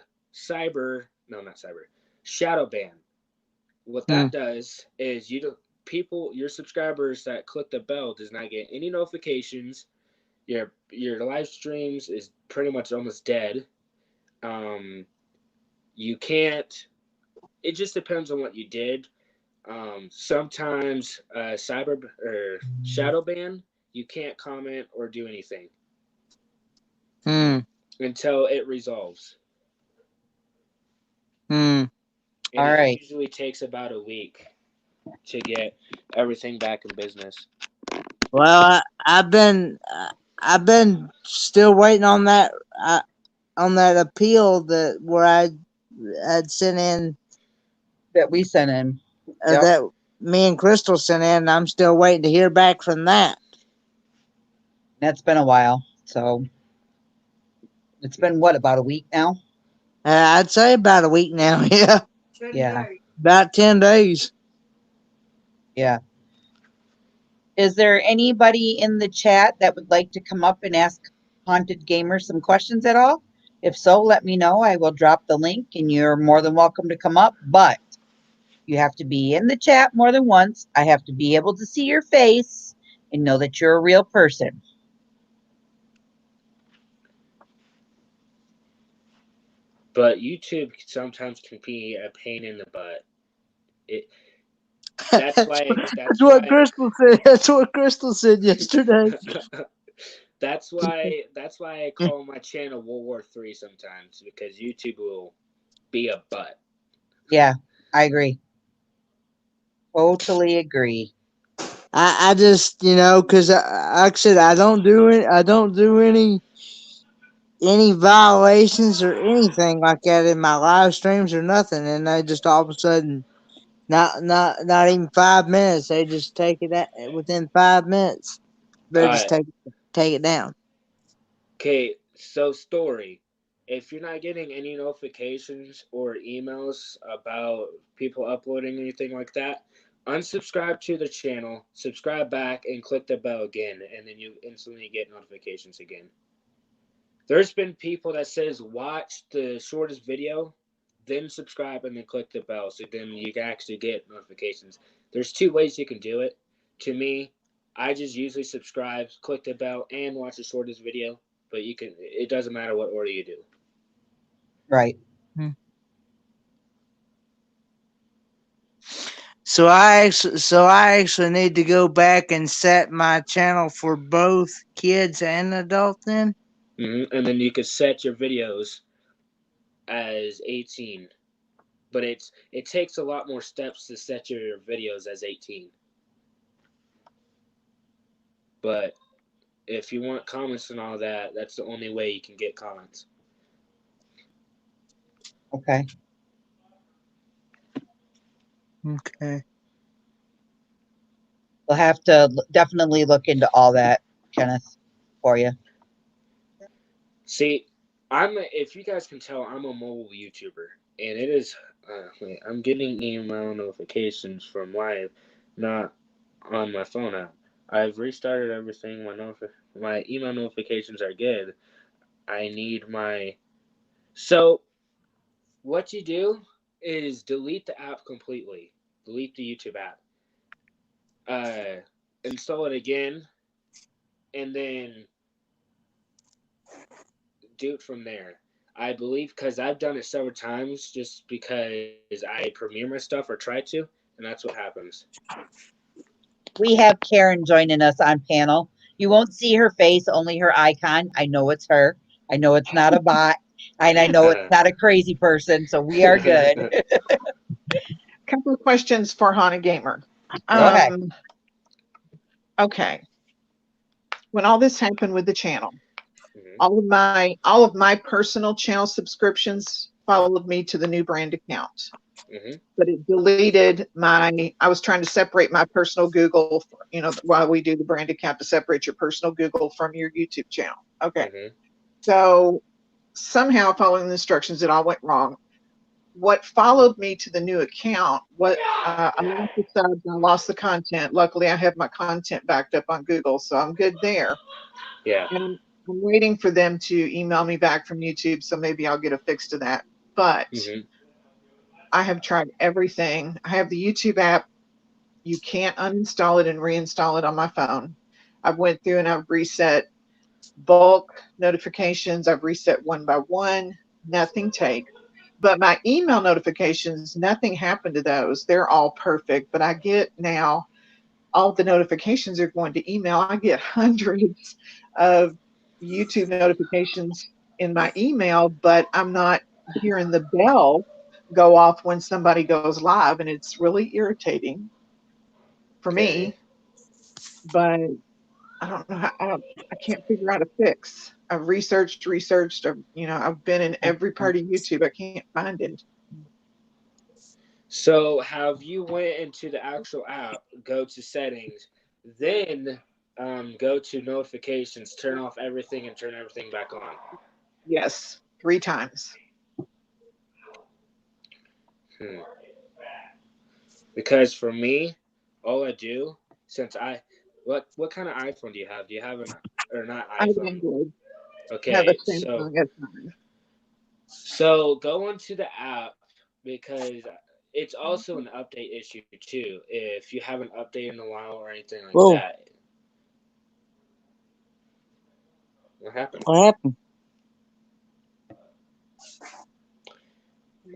no, not cyber, shadow ban. What Hmm. that does is your subscribers that click the bell does not get any notifications. Your live streams is pretty much almost dead. You can't. It just depends on what you did. Sometimes cyber or shadow ban, you can't comment or do anything Hmm. until it resolves, Hmm. and All it right. usually takes about a week to get everything back in business. Well, I've been still waiting on that appeal that where I had sent in That we sent in. Yep. that me and Crystal sent in. And I'm still waiting to hear back from that. That's been a while. So it's been what, about a week now? I'd say about a week now. Yeah, Yeah. about 10 days. Yeah. Is there anybody in the chat that would like to come up and ask Haunted Gamer some questions at all? If so, let me know. I will drop the link and you're more than welcome to come up, but you have to be in the chat more than once. I have to be able to see your face and know that you're a real person. But YouTube sometimes can be a pain in the butt. It that's why That's what Crystal said. That's what Crystal said yesterday. that's why I call my channel World War III sometimes, because YouTube will be a butt. Yeah, I agree. Totally agree. I just because like I said I don't do any violations or anything like that in my live streams or nothing, and they just all of a sudden not even 5 minutes, they just take it at, within 5 minutes they just take it down. Okay, so story. If you're not getting any notifications or emails about people uploading anything like that, unsubscribe to the channel, subscribe back, and click the bell again, and then you instantly get notifications again. There's been people that says watch the shortest video, then subscribe, and then click the bell, so then you can actually get notifications. There's two ways you can do it. To me, I just usually subscribe, click the bell, and watch the shortest video. But you can. It doesn't matter what order you do. Right. So I actually need to go back and set my channel for both kids and adult then. And then you can set your videos as 18. But it takes a lot more steps to set your videos as 18. But if you want comments and all that, that's the only way you can get comments. Okay. Okay. We'll have to definitely look into all that, Kenneth, for you. See, if you guys can tell, I'm a mobile YouTuber, and it is. Wait, I'm getting email notifications from live, not on my phone app. I've restarted everything. My email notifications are good. I need my. So what you do is delete the app completely. Delete the YouTube app. Uh, Install it again, and then do it from there. I believe, because I've done it several times, just because I premiere my stuff or try to, and that's what happens. We have Karen joining us on panel. You won't see her face, only her icon. I know it's her. I know it's not a bot. And I know it's not a crazy person. So we are good. Couple of questions for Hana Gamer. Go ahead. Okay. When all this happened with the channel, Mhm. all of my personal channel subscriptions followed me to the new brand account. Mhm. But it deleted I was trying to separate my personal Google, while we do the brand account, to separate your personal Google from your YouTube channel. Okay. Mhm. So somehow, following the instructions, it all went wrong. What followed me to the new account, I lost the subs and I lost the content. Luckily, I have my content backed up on Google, so I'm good there. Yeah. And I'm waiting for them to email me back from YouTube, so maybe I'll get a fix to that. But Mhm. I have tried everything. I have the YouTube app. You can't uninstall it and reinstall it on my phone. I've went through and I've reset bulk notifications. I've reset one by one. nothing takes. But my email notifications, nothing happened to those. They're all perfect. But I get now all the notifications are going to email. I get hundreds of YouTube notifications in my email, but I'm not hearing the bell go off when somebody goes live, and it's really irritating for Okay. me. But I don't know how. I can't figure out a fix. I've researched. I've been in every part of YouTube. I can't find it. So have you went into the actual app, go to settings, then go to notifications, turn off everything, and turn everything back on? Yes, 3 times. Hmm. Because for me, all I do, since what kind of iPhone do you have? Do you have or not I have iPhone? Android. I have a Okay, Samsung S9. so go into the app because it's also an update issue too. If you haven't updated in a while or anything like Whoa, that, what happened? what happened?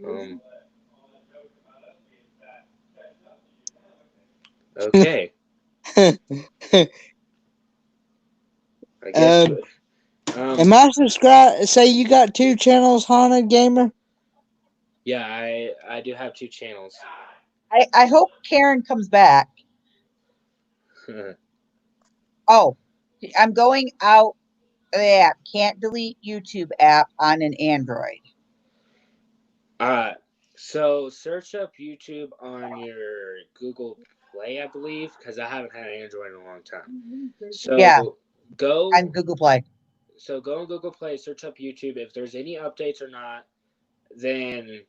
Um, okay, I guess. um, am I subscribed? Say you got 2 channels, Haunted Gamer? Yeah, I do have 2 channels. I hope Karen comes back. Oh, I'm going out of the app. Can't delete YouTube app on an Android. uh, so search up YouTube on your Google Play, I believe, because I haven't had Android in a long time. Yeah, So go on Google Play. go on Google Play, search up YouTube. If there's any updates or not, then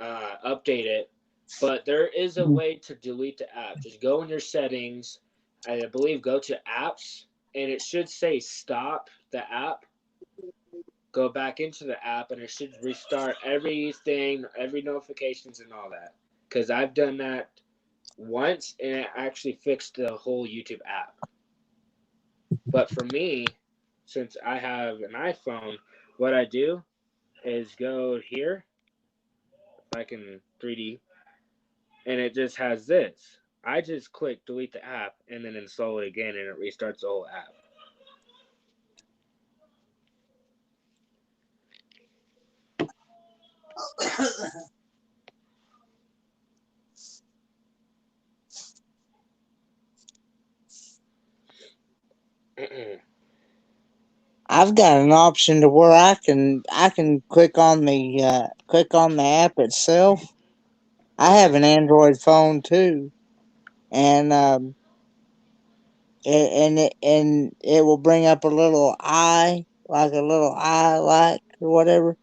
update it. But there is a way to delete the app. Just go in your settings. I believe go to apps, and it should say stop the app. Go back into the app, and it should restart everything, every notifications and all that. Because I've done that once, and it actually fixed the whole YouTube app. But for me, since I have an iPhone, what I do is go here, if I can 3D, and it just has this. I just click delete the app and then install it again, and it restarts the whole app. I've got an option to where I can click on the app itself. I have an Android phone too, and it will bring up a little eye, like a little eye like or whatever,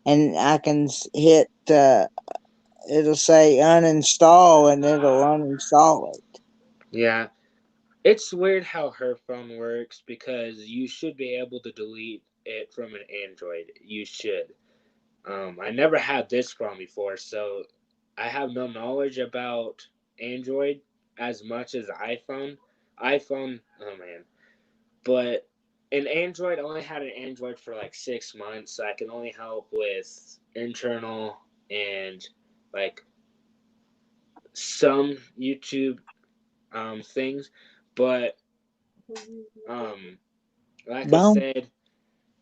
and I can hit. It'll say uninstall, and it'll uninstall it. Yeah, it's weird how her phone works because you should be able to delete it from an Android. You should. I never had this phone before, so I have no knowledge about Android as much as iPhone. iPhone, oh man. But in Android, I only had an Android for like 6 months, so I can only help with internal and like some YouTube things. But um, like I Boom. said,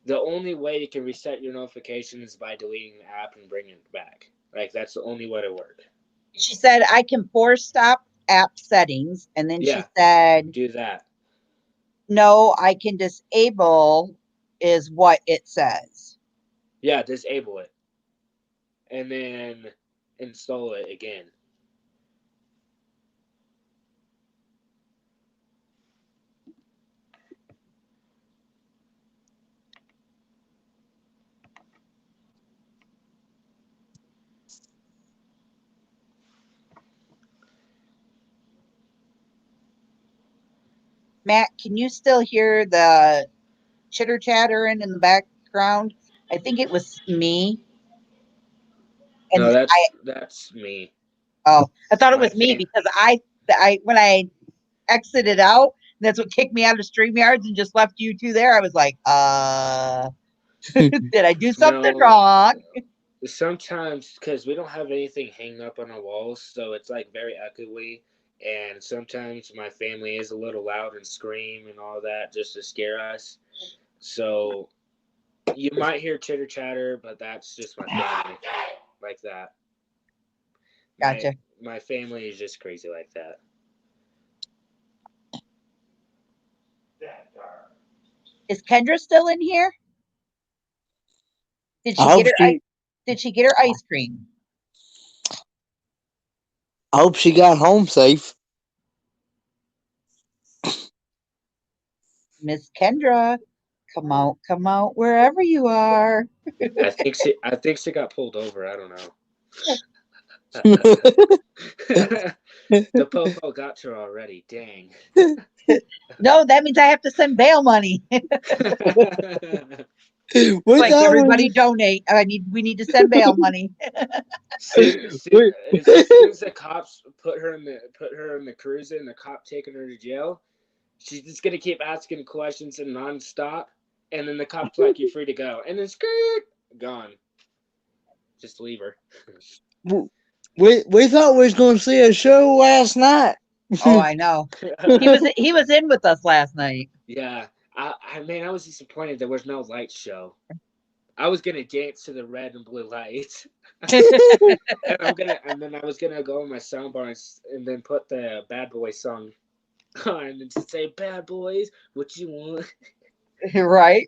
the only way you can reset your notifications is by deleting the app and bringing it back. Like that's the only way to work. She said I can force stop app settings, and then she Yeah, said do that. no, I can disable is what it says. Yeah, disable it and then install it again. Matt, can you still hear the chitter chattering in the background? I think it was me. And No, I that's me. I thought it My was me thing. because I when I exited out, that's what kicked me out of StreamYards and just left you two there. I was like, Did I do something No, wrong? sometimes because we don't have anything hanging up on our walls, so it's like very echoey. And sometimes my family is a little loud and scream and all that just to scare us. So you might hear chitter chatter, but that's just my family like that. My Gotcha. my family is just crazy like that. Is Kendra still in here? Did I she hope get her she. did she get her ice cream? I hope she got home safe. Miss Kendra, come out wherever you are. I think she got pulled over. I don't know. The popo got to her already. Dang. No, that means I have to send bail money. we Like thought everybody we. donate. We need to send bail money. we As soon as the cops put her in the cruiser and the cop taking her to jail, she's just gonna keep asking questions and nonstop, and then the cop's like, "You're free to go," and then skirt, gone. Just leave her. we thought we was going to see a show last night. Oh, I know. He was in with us last night. Yeah, I was disappointed there was no light show. I was gonna dance to the red and blue lights, and then I was gonna go on my soundbar and then put the Bad Boys song on and just say, "Bad Boys, what you want?" Right.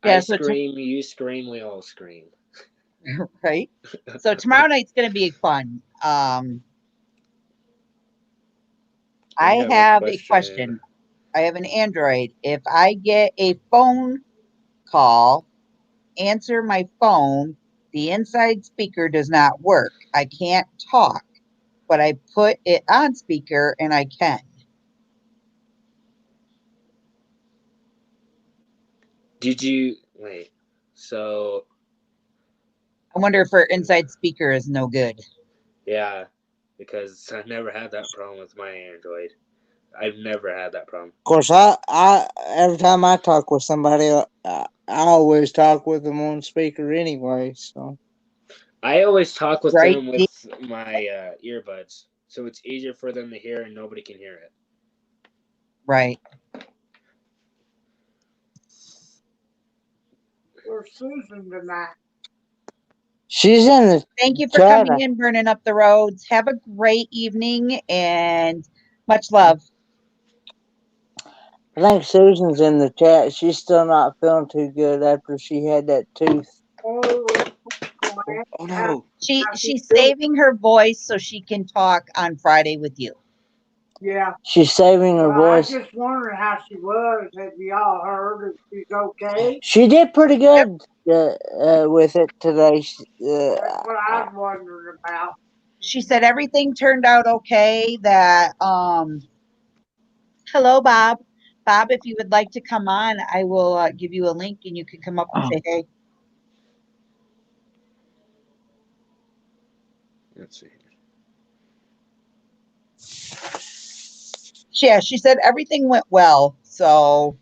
I Yeah, scream, you scream, we all scream. right. So tomorrow night's gonna be fun. We I have a have a question. question. I have an Android. If I get a phone call, answer my phone, the inside speaker does not work. I can't talk, but I put it on speaker and I can. Did you wait? So I wonder if her inside speaker is no good. yeah, because I never had that problem with my Android. I've never had that problem. Of course, I every time I talk with somebody, I always talk with them on speaker anyway. So I always talk with Right? them with my earbuds, so it's easier for them to hear and nobody can hear it. Right. Where's Susan tonight? she's in the Thank you for chat. coming in, burning up the roads. Have a great evening and much love. I think Susan's in the chat. She's still not feeling too good after she had that tooth. Oh, quiet. Oh no! She's saving her voice so she can talk on Friday with you. Yeah. She's saving her Well, I voice. just wondered how she was. Have y'all heard if she's okay? She did pretty good with it today. That's what I was wondering about. She said everything turned out okay. That hello, Bob. Bob, if you would like to come on, I will give you a link and you can come up and say hey. Let's see. Yeah, she said everything went well. So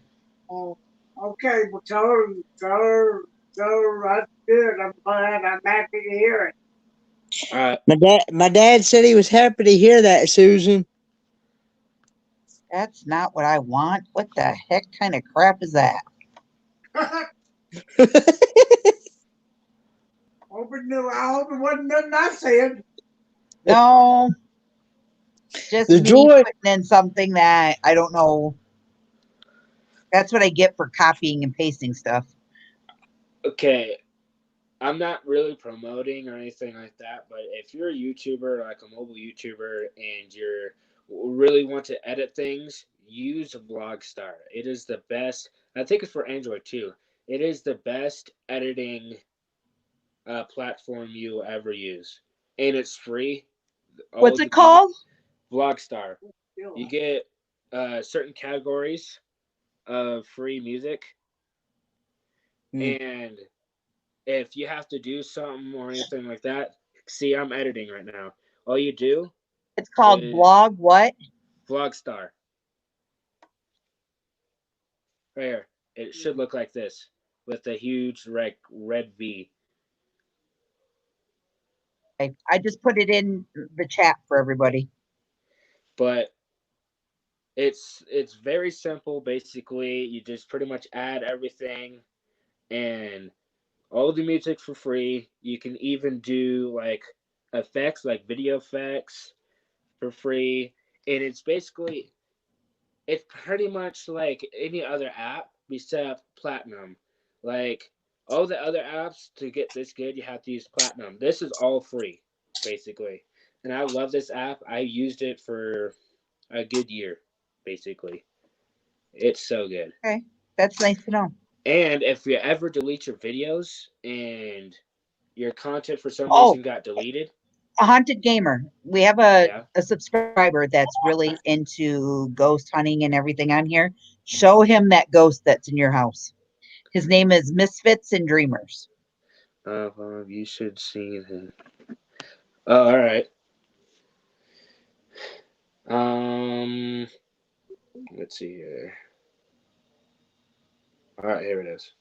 Oh, okay. Well, tell her that's good. I'm glad. I'm happy to hear it. My dad said he was happy to hear that, Susan. that's not what I want. What the heck kind of crap is that? I hope it wasn't nothing I said. No, just The me joy. putting in something that I don't know. That's what I get for copying and pasting stuff. Okay, I'm not really promoting or anything like that, but if you're a YouTuber, like a mobile YouTuber, and you really want to edit things, use Vlogstar. It is the best. I think it's for Android too. It is the best editing platform you'll ever use, and it's free. What's All it the music, called? Vlogstar. You get certain categories of free music, and if you have to do something or anything like that, see, I'm editing right now. All you do It's called is Blog what? Vlogstar. Right here. It should look like this with a huge red V. I just put it in the chat for everybody. But it's very simple. Basically, you just pretty much add everything and all the music for free. You can even do like effects, like video effects for free. And it's pretty much like any other app except platinum. Like all the other apps, to get this good, you have to use platinum. This is all free, basically. And I love this app. I used it for a good year, basically. It's so good. Okay, that's nice to know. And if you ever delete your videos and your content for some Oh, reason got deleted, a haunted gamer. We have yeah, a subscriber that's really into ghost hunting and everything on here. Show him that ghost that's in your house. His name is Misfits and Dreamers. you should see him. Oh, all right. Let's see here. All right, here it is.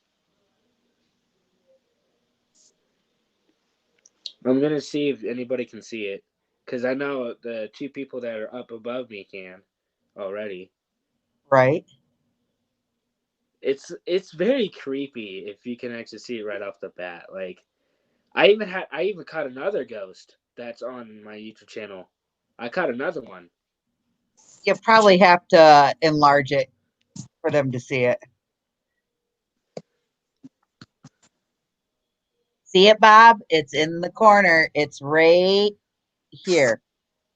I'm gonna see if anybody can see it, because I know the two people that are up above me can already. Right? It's very creepy if you can actually see it right off the bat. Like I even caught another ghost that's on my YouTube channel. I caught another one. You probably have to enlarge it for them to see it. See it, Bob? It's in the corner. It's right here.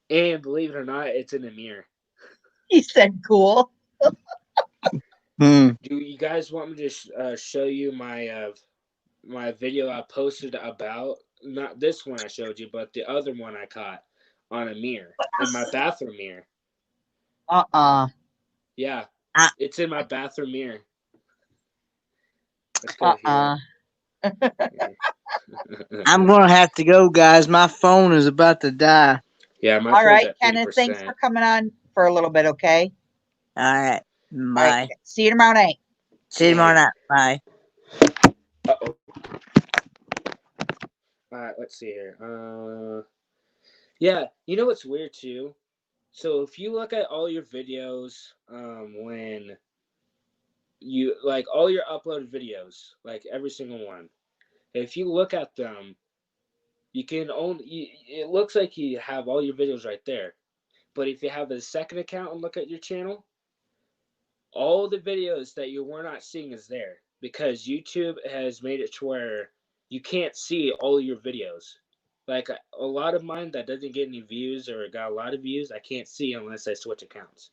And believe it or not, it's in a mirror. He said, cool. Hmm. Do you guys want me to show you my video I posted about, not this one I showed you, but the other one I caught on a mirror, in my bathroom mirror? Uh-uh. Yeah, Uh, it's in my bathroom mirror. Let's go here. I'm gonna have to go, guys. My phone is about to die. Yeah, my All phone's right, at Kenneth, thanks 3%. for coming on for a little bit, okay? All right. All right, Bye. see you tomorrow night. See you tomorrow night. Bye. Uh-oh. All right, let's see here. Yeah, you know what's weird too? So if you look at all your videos, when you like all your uploaded videos, like every single one, if you look at them, you can only. It looks like you have all your videos right there, but if you have a second account and look at your channel, all the videos that you were not seeing is there because YouTube has made it to where you can't see all your videos. Like a lot of mine that doesn't get any views or got a lot of views, I can't see unless I switch accounts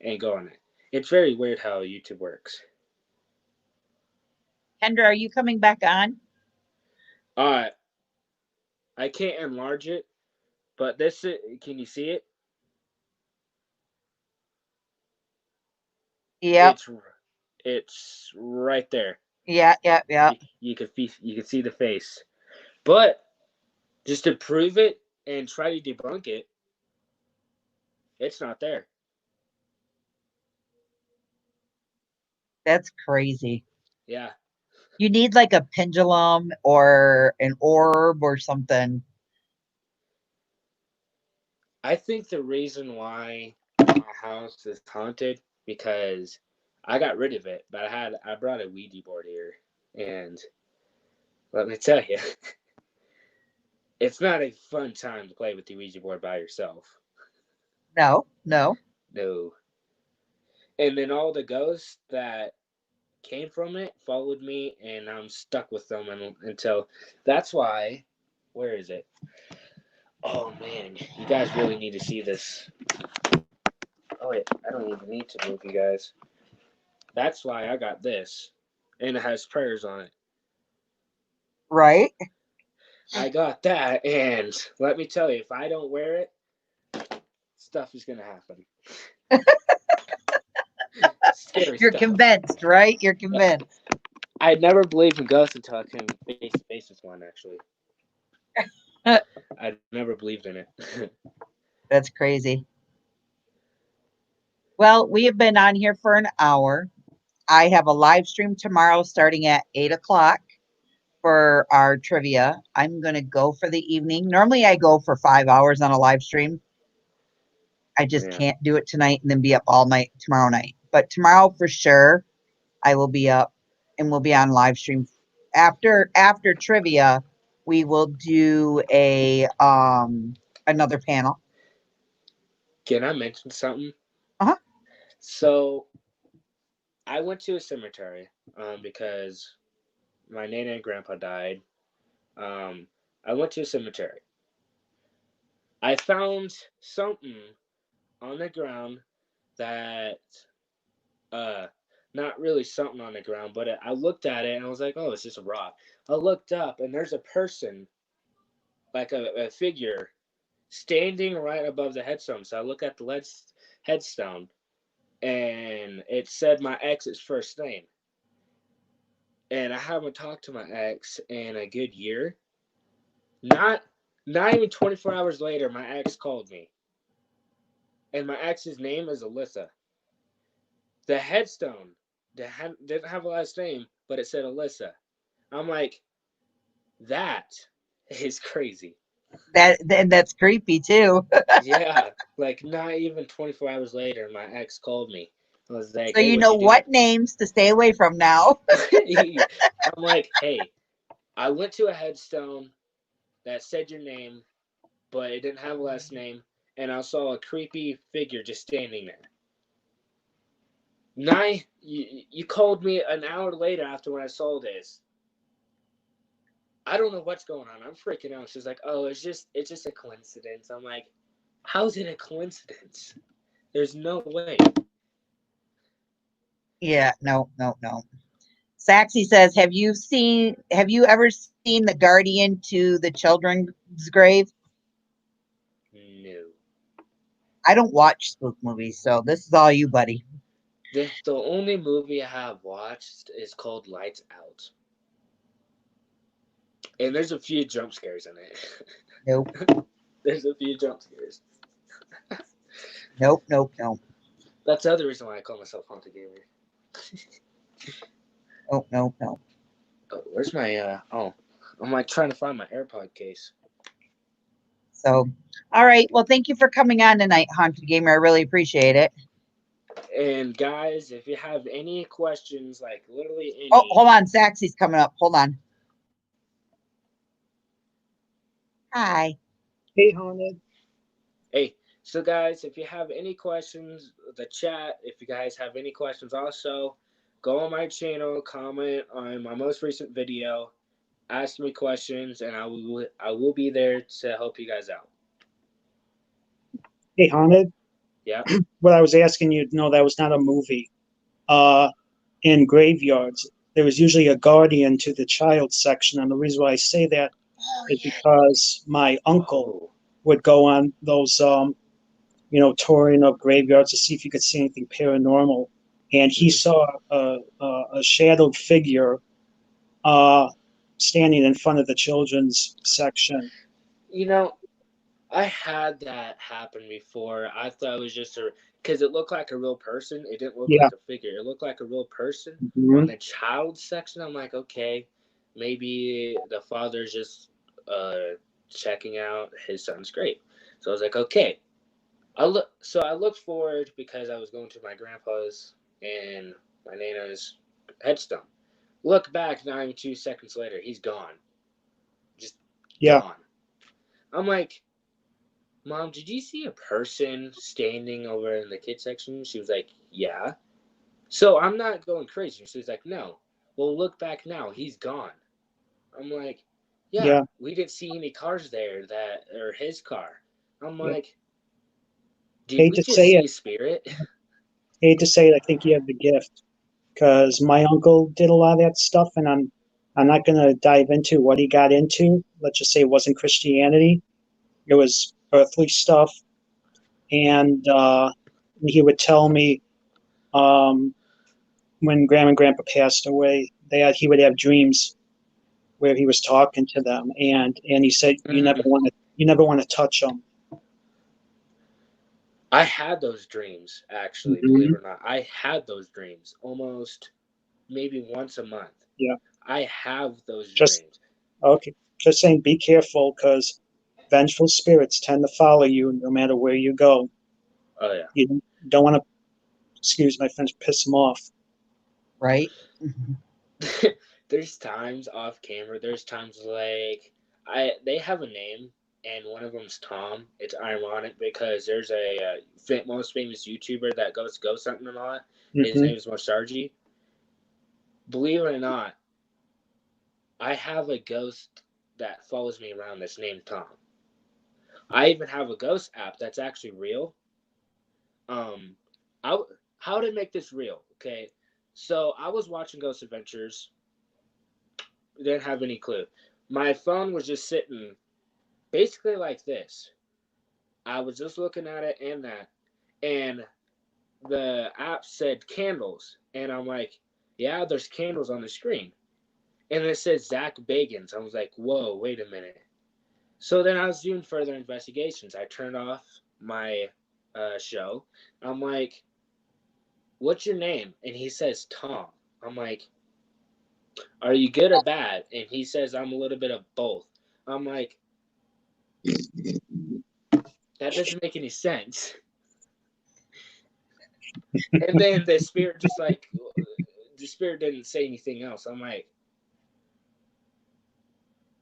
and go on it. It's very weird how YouTube works. Kendra, are you coming back on? Uh, I can't enlarge it, but this can you see it? Yep. It's right there. Yeah. You can see the face, but just to prove it and try to debunk it, it's not there. That's crazy. Yeah. You need like a pendulum or an orb or something. I think the reason why my house is haunted because I got rid of it, but I brought a Ouija board here, and let me tell you, it's not a fun time to play with the Ouija board by yourself. No. No. And then all the ghosts that came from it followed me, and I'm stuck with them until. That's why. Where is it? Oh man, you guys really need to see this. Oh wait, I don't even need to move you guys. That's why I got this, and it has prayers on it. Right? I got that, and let me tell you, if I don't wear it, stuff is gonna happen. Scary You're stuff. convinced, right? You're convinced. I never believed in ghosts until I came face to face with one. Actually, I never believed in it. That's crazy. Well, we have been on here for an hour. I have a live stream tomorrow starting at 8 o'clock for our trivia. I'm going to go for the evening. Normally, I go for 5 hours on a live stream. I just Yeah. can't do it tonight and then be up all night tomorrow night. But tomorrow for sure, I will be up and we'll be on live stream. After trivia, we will do a another panel. Can I mention something? Uh-huh. So I went to a cemetery because my nana and grandpa died. I went to a cemetery. I found something on the ground that not really something on the ground, but I looked at it and I was like, oh, it's just a rock. I looked up and there's a person, like a figure, standing right above the headstone. So I look at the headstone and it said my ex's first name. And I haven't talked to my ex in a good year. Not even 24 hours later, my ex called me. And my ex's name is Alyssa. The headstone didn't have a last name, but it said Alyssa. I'm like, that is crazy. That's creepy too. Yeah, like not even 24 hours later, my ex called me. I was like, So hey, you what know you doing? what names to stay away from now. I'm like, hey, I went to a headstone that said your name, but it didn't have a last name, and I saw a creepy figure just standing there. You called me an hour later after when I saw this. I don't know what's going on. I'm freaking out. She's like, oh, it's just a coincidence. I'm like, how's it a coincidence? There's no way. Yeah, no. Saxy says, have you ever seen the Guardian to the Children's Grave? No. I don't watch spook movies, so this is all you, buddy. The only movie I have watched is called Lights Out. And there's a few jump scares in it. Nope. There's a few jump scares. Nope. That's the other reason why I call myself Haunted Gamer. No. Oh, where's my I'm like trying to find my AirPod case. So, all right. Well, thank you for coming on tonight, Haunted Gamer. I really appreciate it. And guys, if you have any questions, like literally any. Oh, hold on. Saxy's coming up. Hold on. Hi. Hey, Haunted. Hey, so guys, if you have any questions, the chat, if you guys have any questions also, go on my channel, comment on my most recent video, ask me questions, and I will be there to help you guys out. Hey, Haunted. Yeah. What I was asking you, no, that was not a movie. In graveyards, there was usually a guardian to the child section, and the reason why I say that is because my uncle would go on those, touring of graveyards to see if he could see anything paranormal, and he saw a shadowed figure standing in front of the children's section. You know, I had that happen before. I thought it was just because it looked like a real person. It didn't look like a figure. It looked like a real person. On the child section, I'm like, okay, maybe the father's just checking out his son's grave. So I was like, okay. I looked forward because I was going to my grandpa's and my nana's headstone. Look back, not even 2 seconds later, he's gone. Just gone. I'm like, Mom, did you see a person standing over in the kid section? She was like, yeah. So I'm not going crazy. She was like, no. Well, look back now. He's gone. I'm like, yeah. We didn't see any cars there or his car. I'm like, did we just see a spirit? Hate to say it, I think you have the gift, because my uncle did a lot of that stuff, and I'm not going to dive into what he got into. Let's just say it wasn't Christianity. It was earthly stuff. And he would tell me when Grandma and Grandpa passed away, he would have dreams where he was talking to them, and he said, you never want to touch them. I had those dreams, actually, believe Hmm. it or not. I had those dreams almost maybe once a month. Yeah. I have those Just dreams. okay. Just saying, be careful because vengeful spirits tend to follow you no matter where you go. Oh, yeah. You don't want to, excuse my French, piss them off. Right? There's times off camera. There's times like they have a name, and one of them's Tom. It's ironic because there's a most famous YouTuber that goes to ghost hunting a lot. His Hmm. name is Mosarji. Believe it or not, I have a ghost that follows me around that's named Tom. I even have a ghost app that's actually real. Um, I how to make this real? Okay, so I was watching Ghost Adventures. Didn't have any clue. My phone was just sitting basically like this. I was just looking at it and that, and the app said candles, and I'm like, yeah, there's candles on the screen, and it says Zach Bagans. I was like, whoa, wait a minute. So then I was doing further investigations. I turned off my show. I'm like, what's your name? And he says Tom. I'm like, are you good or bad? And he says I'm a little bit of both. I'm like, that doesn't make any sense. And then the spirit didn't say anything else. I'm like,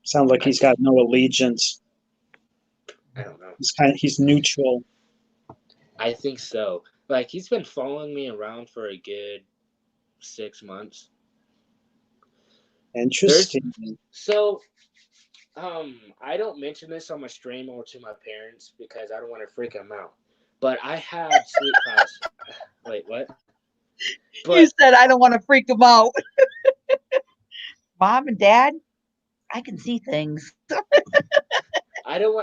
Sounds like I he's think got no allegiance. I don't know. He's neutral. I think so. Like he's been following me around for a good 6 months. There's Interesting. so I don't mention this on my stream or to my parents because I don't want to freak them out. But I had sleep paralysis. Wait, what? You But said I don't want to freak them out. Mom and Dad, I can see things. I don't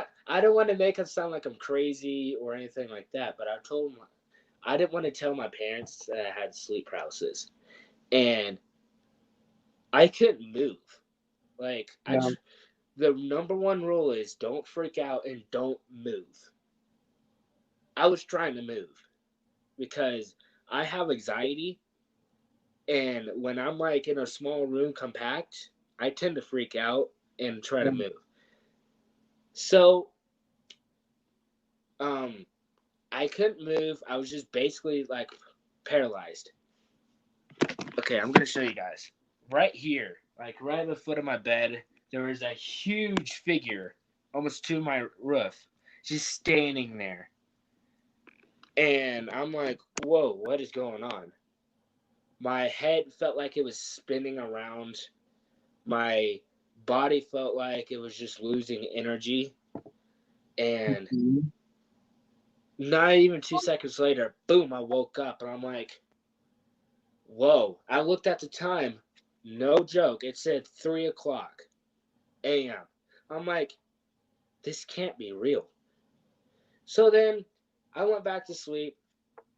want to make it sound like I'm crazy or anything like that. But I told them I didn't want to tell my parents that I had sleep paralysis, and I couldn't move. Like Yeah. the number one rule is don't freak out and don't move. I was trying to move because I have anxiety, and when I'm like in a small room compact, I tend to freak out and try to Yeah. move. So um I couldn't move. I was just basically like paralyzed. Okay, I'm gonna show you guys. Right here, like right at the foot of my bed, there is a huge figure almost to my roof, just standing there. And I'm like, whoa, what is going on? My head felt like it was spinning around. My body felt like it was just losing energy. And Mhm. not even 2 seconds later, boom, I woke up and I'm like, whoa. I looked at the time, no joke. It said 3 o'clock a.m. I'm like, this can't be real. So then I went back to sleep,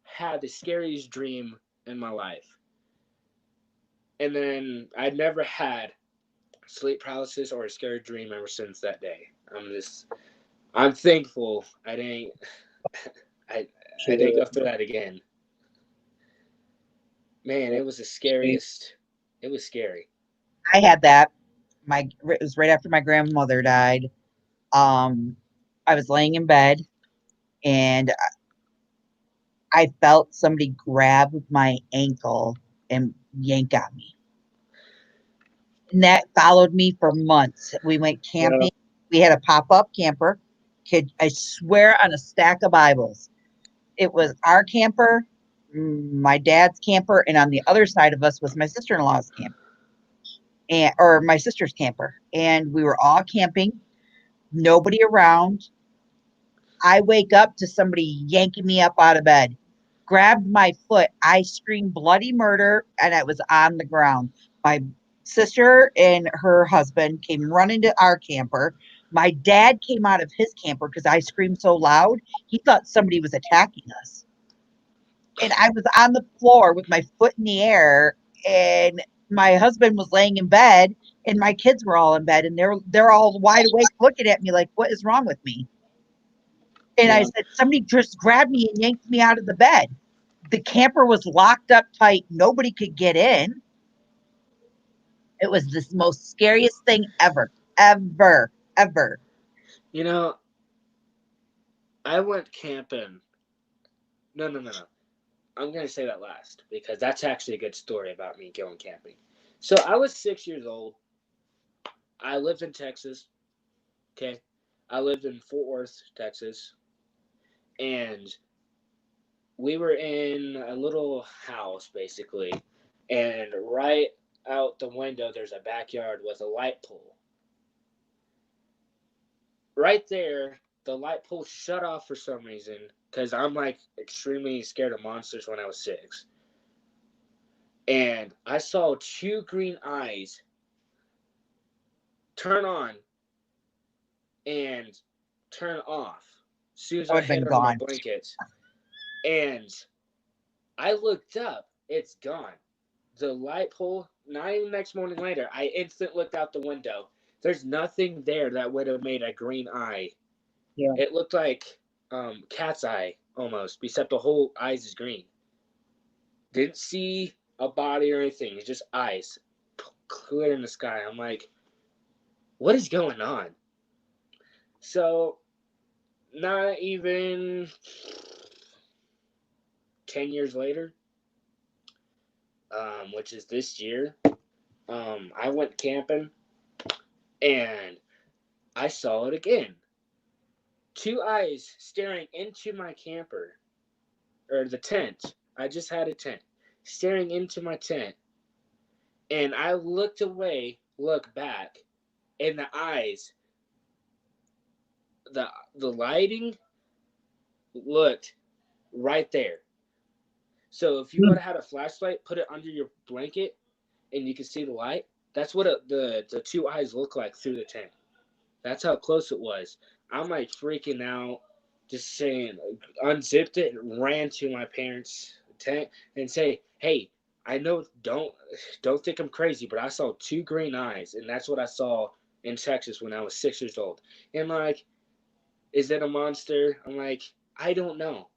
had the scariest dream in my life. And then I never had sleep paralysis or a scary dream ever since that day. I'm thankful I I didn't Sure. go through that again. Man, it was the scariest. It was scary. I had that. It was right after my grandmother died. Um, I was laying in bed and I felt somebody grab my ankle and yank on me. And that followed me for months. We went Yeah. camping. We had a pop-up camper. Kid, I swear on a stack of Bibles. It was our camper, my dad's camper, and on the other side of us was my sister-in-law's camper. And or my sister's camper. And we were all camping, nobody around. I wake up to somebody yanking me up out of bed, grabbed my foot. I screamed bloody murder, and I was on the ground. My sister and her husband came running to our camper. My dad came out of his camper because I screamed so loud. He thought somebody was attacking us. And I was on the floor with my foot in the air, and my husband was laying in bed, and my kids were all in bed, and they're all wide awake looking at me like, what is wrong with me? And I Yeah. said, somebody just grabbed me and yanked me out of the bed. The camper was locked up tight. Nobody could get in. It was the most scariest thing ever, ever, ever. You know, I went camping. No. I'm going to say that last because that's actually a good story about me going camping. So I was 6 years old. I lived in Texas. Okay. I lived in Fort Worth, Texas. And we were in a little house, basically. And right out the window, there's a backyard with a light pole. Right there, the light pole shut off for some reason because I'm like extremely scared of monsters when I was 6. And I saw 2 green eyes turn on and turn off as soon as I I would have hid been under my gone. blankets. And I looked up, it's gone. The light pole, not even the next morning later, I instantly looked out the window. There's nothing there that would have made a green eye. Yeah. It looked like cat's eye almost, except the whole eyes is green. Didn't see a body or anything. It's just eyes clear in the sky. I'm like, what is going on? So, not even 10 years later, which is this year, I went camping and I saw it again. 2 eyes staring into my camper, or the tent. I just had a tent, staring into my tent. And I looked away, looked back, and the eyes, the lighting looked right there. So if you would have had a flashlight, put it under your blanket, and you could see the light. That's what the 2 eyes look like through the tent. That's how close it was. I'm like freaking out, just saying, unzipped it and ran to my parents' tent and say, "Hey, I know, don't think I'm crazy, but I saw 2 green eyes, and that's what I saw in Texas when I was 6 years old." And like, is it a monster? I'm like, I don't know.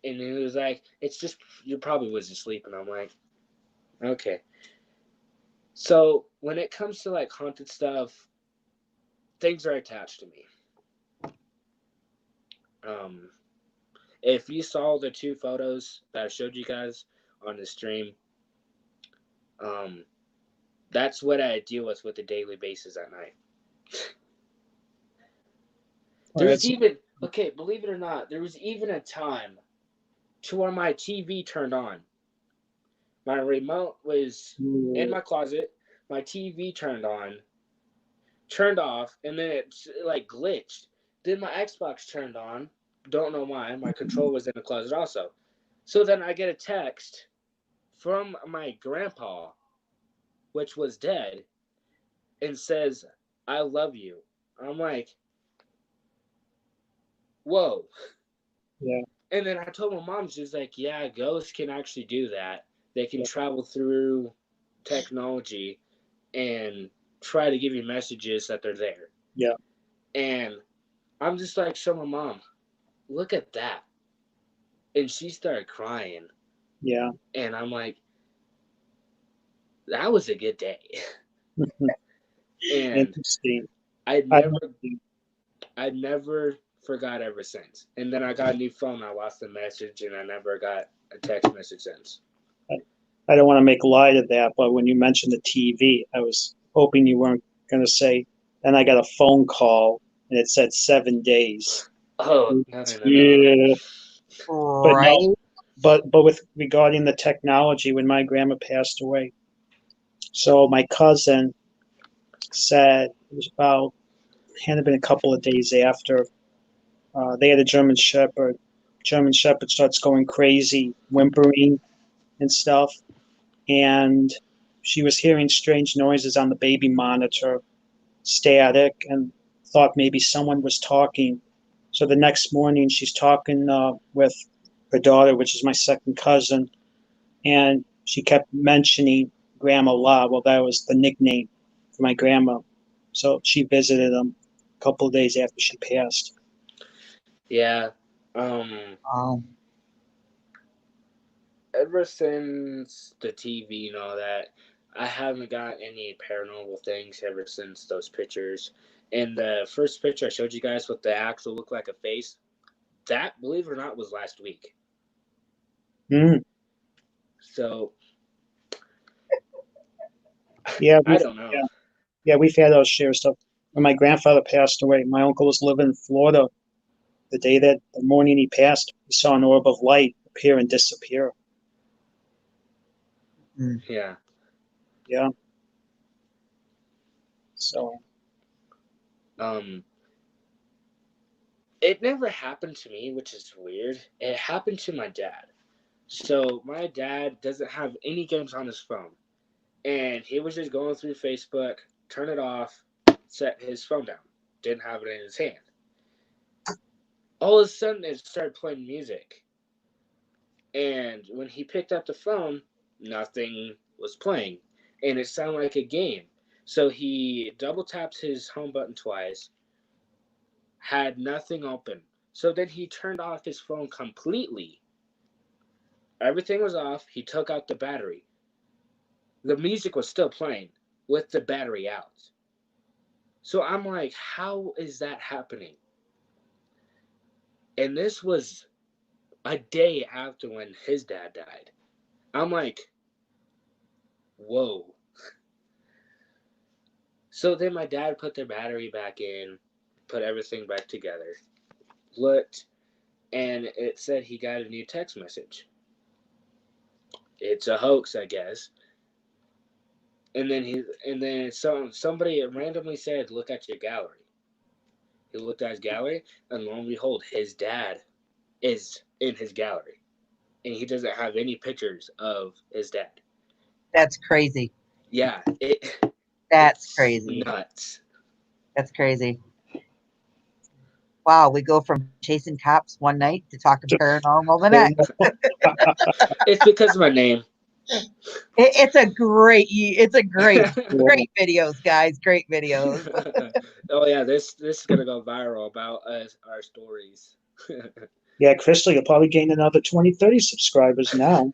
And it was like, it's just, you probably was asleep. And I'm like, okay. So when it comes to like haunted stuff, things are attached to me. If you saw the 2 photos that I showed you guys on the stream, that's what I deal with a daily basis at night. There was even, okay, believe it or not, there was even a time to where my TV turned on. My remote was in my closet. My TV turned on, turned off, and then it like glitched. Then my Xbox turned on. Don't know why. My controller was in the closet also. So then I get a text from my grandpa, which was dead, and says, "I love you." I'm like, whoa. Yeah. And then I told my mom, she's like, yeah, ghosts can actually do that. They can travel through technology and try to give you messages that they're there. Yeah. And I'm just like, show my mom, look at that. And she started crying. Yeah. And I'm like, that was a good day. And Interesting. I never forgot ever since. And then I got a new phone. I lost the message, and I never got a text message since. I don't want to make light of that, but when you mentioned the TV, I was hoping you weren't going to say, and I got a phone call, and it said 7 days. Oh, no. Yeah. But Right. no, but with regarding the technology, when my grandma passed away, so my cousin said it was about, had been a couple of days after, they had a German Shepherd. German Shepherd starts going crazy, whimpering and stuff. And she was hearing strange noises on the baby monitor, static, and thought maybe someone was talking. So the next morning, she's talking with her daughter, which is my second cousin, and she kept mentioning Grandma La. Well, that was the nickname for my grandma. So she visited them a couple of days after she passed. Yeah, Oh, Ever since the TV and all that, I haven't got any paranormal things ever since those pictures. And the first picture I showed you guys with the actual look like a face, that, believe it or not, was last week. Mm. So Yeah, I don't know. we've had our share of stuff. When my grandfather passed away, my uncle was living in Florida. The morning he passed, he saw an orb of light appear and disappear. Yeah. Yeah. So, It never happened to me, which is weird. It happened to my dad. So my dad doesn't have any games on his phone, and he was just going through Facebook, turn it off, set his phone down, didn't have it in his hand. All of a sudden, it started playing music, and when he picked up the phone, nothing was playing, and it sounded like a game. So he double tapped his home button twice, had nothing open. So then he turned off his phone completely. Everything was off. He took out the battery. The music was still playing with the battery out. So I'm like, how is that happening? And this was a day after when his dad died. I'm like, whoa. So then my dad put the battery back in, put everything back together, looked, and it said he got a new text message. It's a hoax, I guess. And then somebody randomly said, "Look at your gallery." He looked at his gallery, and lo and behold, his dad is in his gallery, and he doesn't have any pictures of his dad. that's crazy. Yeah, That's it's crazy. nuts. That's crazy. Wow, we go from chasing cops one night to talking paranormal the next. It's because of my name. It's a great videos, guys. Great videos. Oh yeah, this is gonna go viral about us, our stories. yeah, Crystal, you'll probably gain another 20, 30 subscribers now.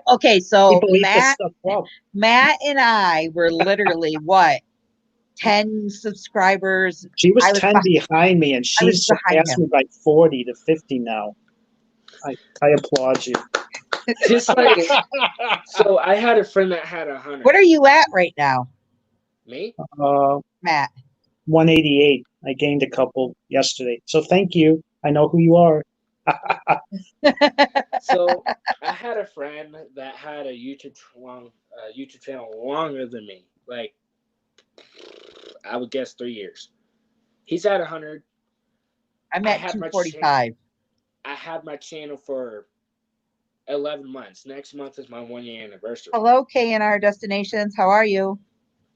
Okay, so People eat this stuff up. Matt and I were literally what 10 subscribers. She was I was 10 behind me, and I was she's behind surpassed him. me by 40 to 50 now. I applaud you. Just like, so I had a friend that had 100. What are you at right now, Me? Matt? 188. I gained a couple yesterday. So thank you. I know who you are. So I had a friend that had a YouTube channel longer than me. Like, I would guess 3 years. He's at 100. I'm I at had my 245. I had my channel for 11 months. Next month is my 1 year anniversary. Hello, KNR Destinations. How are you?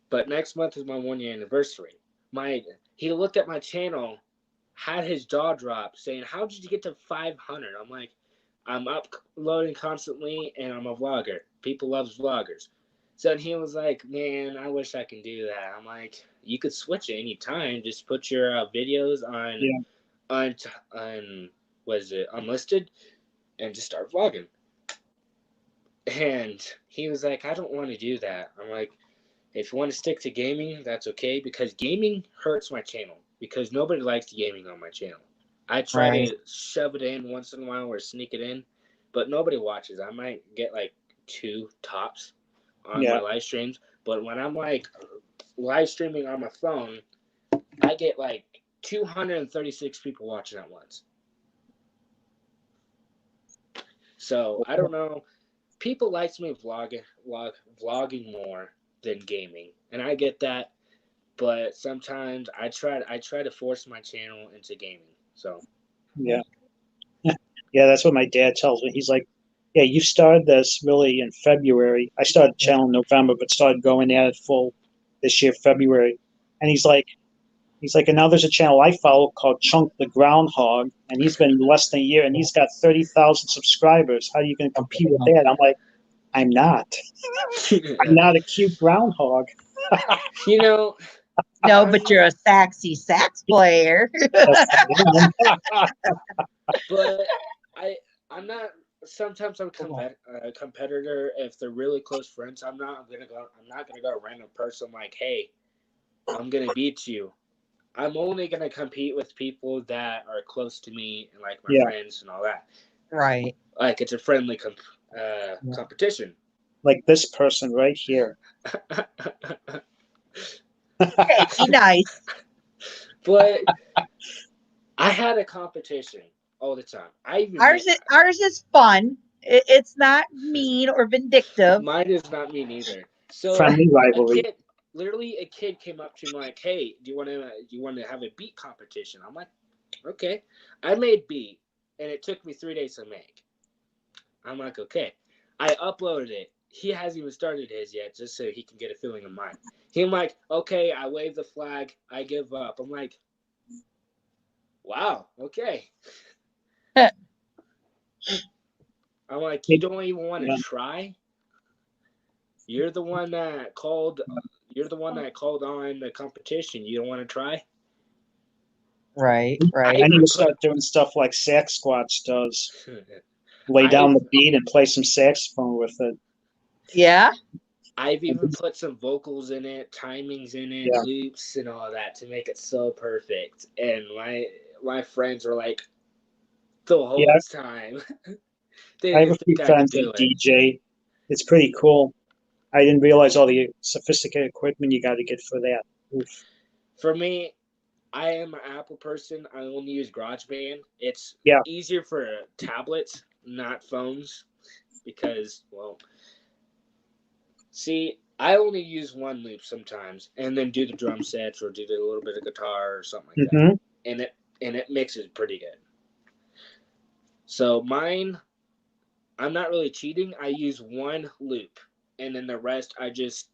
But next month is my 1 year anniversary. He looked at my channel, had his jaw drop, saying, "How did you get to 500?" I'm like, "I'm uploading constantly, and I'm a vlogger. People love vloggers." So he was like, "Man, I wish I can do that." I'm like, "You could switch at any time. Just put your videos on was it unlisted, and just start vlogging." And he was like, "I don't want to do that." I'm like, "If you want to stick to gaming, that's okay, because gaming hurts my channel, because nobody likes gaming on my channel. I try to shove it in once in a while or sneak it in, but nobody watches. I might get like 2 tops on my live streams, but when I'm like live streaming on my phone, I get like 236 people watching at once. So I don't know. People like me vlogging more than gaming, and I get that. But sometimes I try to force my channel into gaming. So Yeah. Yeah, that's what my dad tells me. He's like, "Yeah, you started this really in February. I started the channel in November, but started going at it full this year, February." And he's like, and now there's a channel I follow called Chunk the Groundhog, and he's been less than a year, and he's got 30,000 subscribers. How are you going to compete with that? I'm like, I'm not. I'm not a cute groundhog. you know, No, but you're a sax player. Yes, I am. But I'm not. Sometimes I'm a competitor. If they're really close friends, I'm not. I'm not gonna go a random person like, hey, I'm gonna beat you. I'm only gonna compete with people that are close to me and like my Yeah. friends and all that. Right. Like it's a friendly competition. Like this person right here. Hey, be nice. But I had a competition all the time. Ours is fun. It's not mean or vindictive. Mine is not me neither. So Friendly rivalry. a kid came up to me like, "Hey, do you want to have a beat competition?" I'm like, "Okay." I made beat, and it took me 3 days to make. I'm like, "Okay." I uploaded it. He hasn't even started his yet, just so he can get a feeling of mine. He's like, "Okay," I wave the flag. I give up. I'm like, "Wow, okay." I'm like, "You don't even want to Yeah. try?" You're the one that called. You're the one that called on the competition. You don't want to try. Right. I Right. need to start doing stuff like Sasquatch does. Lay I- down the beat and play some saxophone with it. Yeah. I've even put some vocals in it, timings in it, Yeah. loops, and all that to make it so perfect. And my friends were like, the whole Yeah. time, I they have a didn't few think I could friends do that it. DJ. It's pretty cool. I didn't realize all the sophisticated equipment you got to get for that. Oof. For me, I am an Apple person. I only use GarageBand. It's Yeah. easier for tablets, not phones, because, well, see, I only use one loop sometimes, and then do the drum sets or do a little bit of guitar or something like that, and it mixes pretty good. So mine, I'm not really cheating. I use one loop, and then the rest I just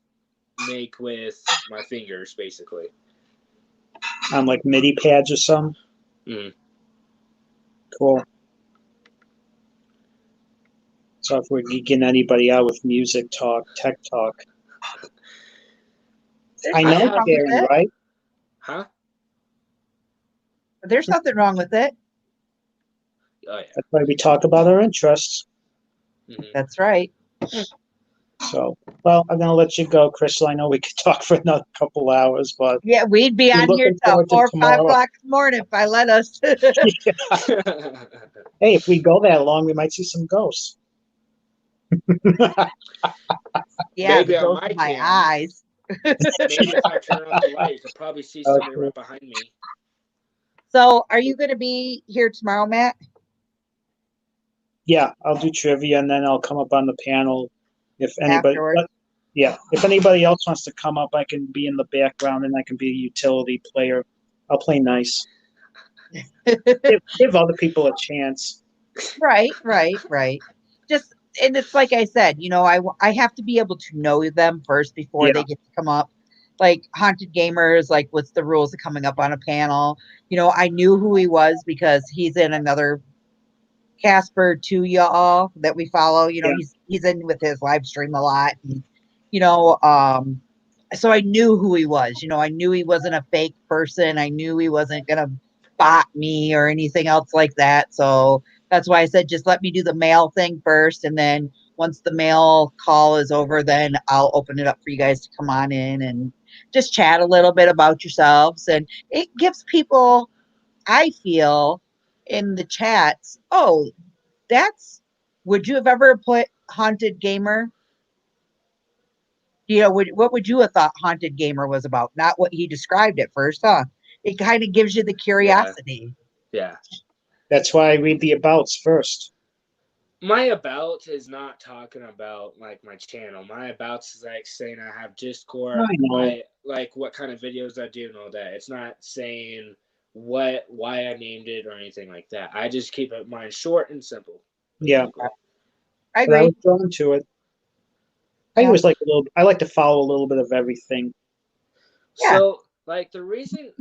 make with my fingers, basically. On like MIDI pads or something. Mm. Cool. So if we're geeking anybody out with music talk, tech talk, There's I nothing know, wrong with Karen, it. right? Huh? There's nothing wrong with it. Oh yeah. That's why we talk about our interests. Mm-hmm. That's right. So, well, I'm gonna let you go, Crystal. I know we could talk for another couple hours, but Yeah, we'd be we're on here looking till forward to 4 or 5 tomorrow. o'clock in the morning if I let us. Hey, if we go that long, we might see some ghosts. Yeah, Maybe the on ghost my of my cam. eyes. Maybe if I turn off the light, you could probably see somebody right behind me. So, are you going to be here tomorrow, Matt? Yeah, I'll do trivia and then I'll come up on the panel. If anybody, Afterwards? if anybody else wants to come up, I can be in the background and I can be a utility player. I'll play nice. Give other people a chance. Right. Just, and it's like I said, I have to be able to know them first before Yeah. they get to come up. Like Haunted Gamers, like what's the rules of coming up on a panel? I knew who he was because he's in another Casper to y'all that we follow. Yeah. He's in with his live stream a lot. And, so I knew who he was. I knew he wasn't a fake person. I knew he wasn't gonna bot me or anything else like that. So that's why I said just let me do the mail thing first, and then once the mail call is over, then I'll open it up for you guys to come on in and just chat a little bit about yourselves. And it gives people, I feel, in the chats, oh, would you have ever put Haunted Gamer? What would you have thought Haunted Gamer was about? Not what he described at first, huh? It kind of gives you the curiosity. Yeah. That's why I read the abouts first. My about is not talking about like my channel. My about is like saying I have Discord. I know. I like what kind of videos I do and all that. It's not saying why I named it or anything like that. I just keep it mine short and simple. Yeah. Basically. I But I agree. was drawn to it. I Yeah. always like I like to follow a little bit of everything. Yeah. So like the reason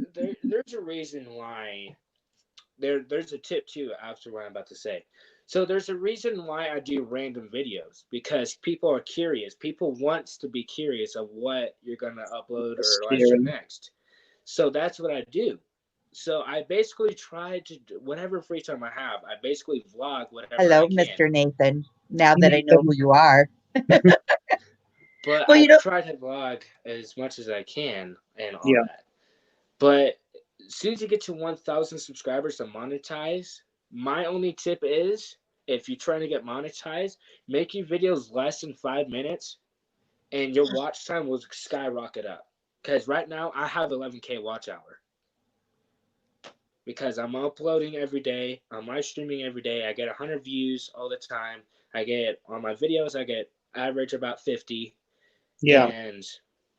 there's a reason why there's a tip too after what I'm about to say. So there's a reason why I do random videos because people are curious. People wants to be curious of what you're gonna upload or live stream Scary. next. So that's what I do. So I basically try to whatever free time I have. I basically vlog whatever Hello, I can. Mr. Nathan. Now that I know who you are. But Well, I you know, try to vlog as much as I can and all Yeah. that. But as soon as you get to 1,000 subscribers to monetize, my only tip is if you're trying to get monetized, make your videos less than 5 minutes and your watch time will skyrocket up. Because right now I have 11K watch hour because I'm uploading every day, I'm live streaming every day. I get 100 views all the time. I get on my videos, I get average about 50, Yeah. and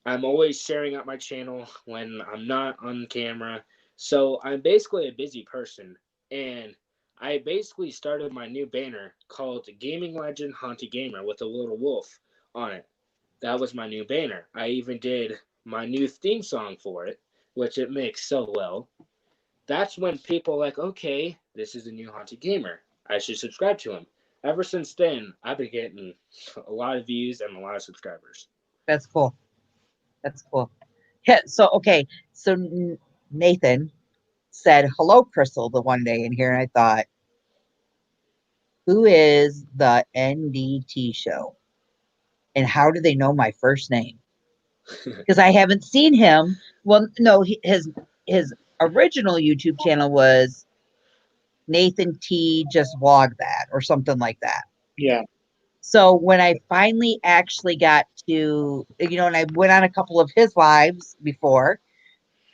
I'm always sharing out my channel when I'm not on camera. So I'm basically a busy person, and I basically started my new banner called Gaming Legend Haunted Gamer with a little wolf on it. That was my new banner. I even did my new theme song for it, which it makes so well. That's when people are like, okay, this is a new Haunted Gamer. I should subscribe to him. Ever since then, I've been getting a lot of views and a lot of subscribers. that's cool. That's cool. Yeah. So, okay. So Nathan said, hello, Crystal, the one day in here. And I thought, who is the NDT show? And how do they know my first name? Because I haven't seen him. Well, no, his original YouTube channel was Nathan T just vlog that or something like that. Yeah. So when I finally actually got to, and I went on a couple of his lives before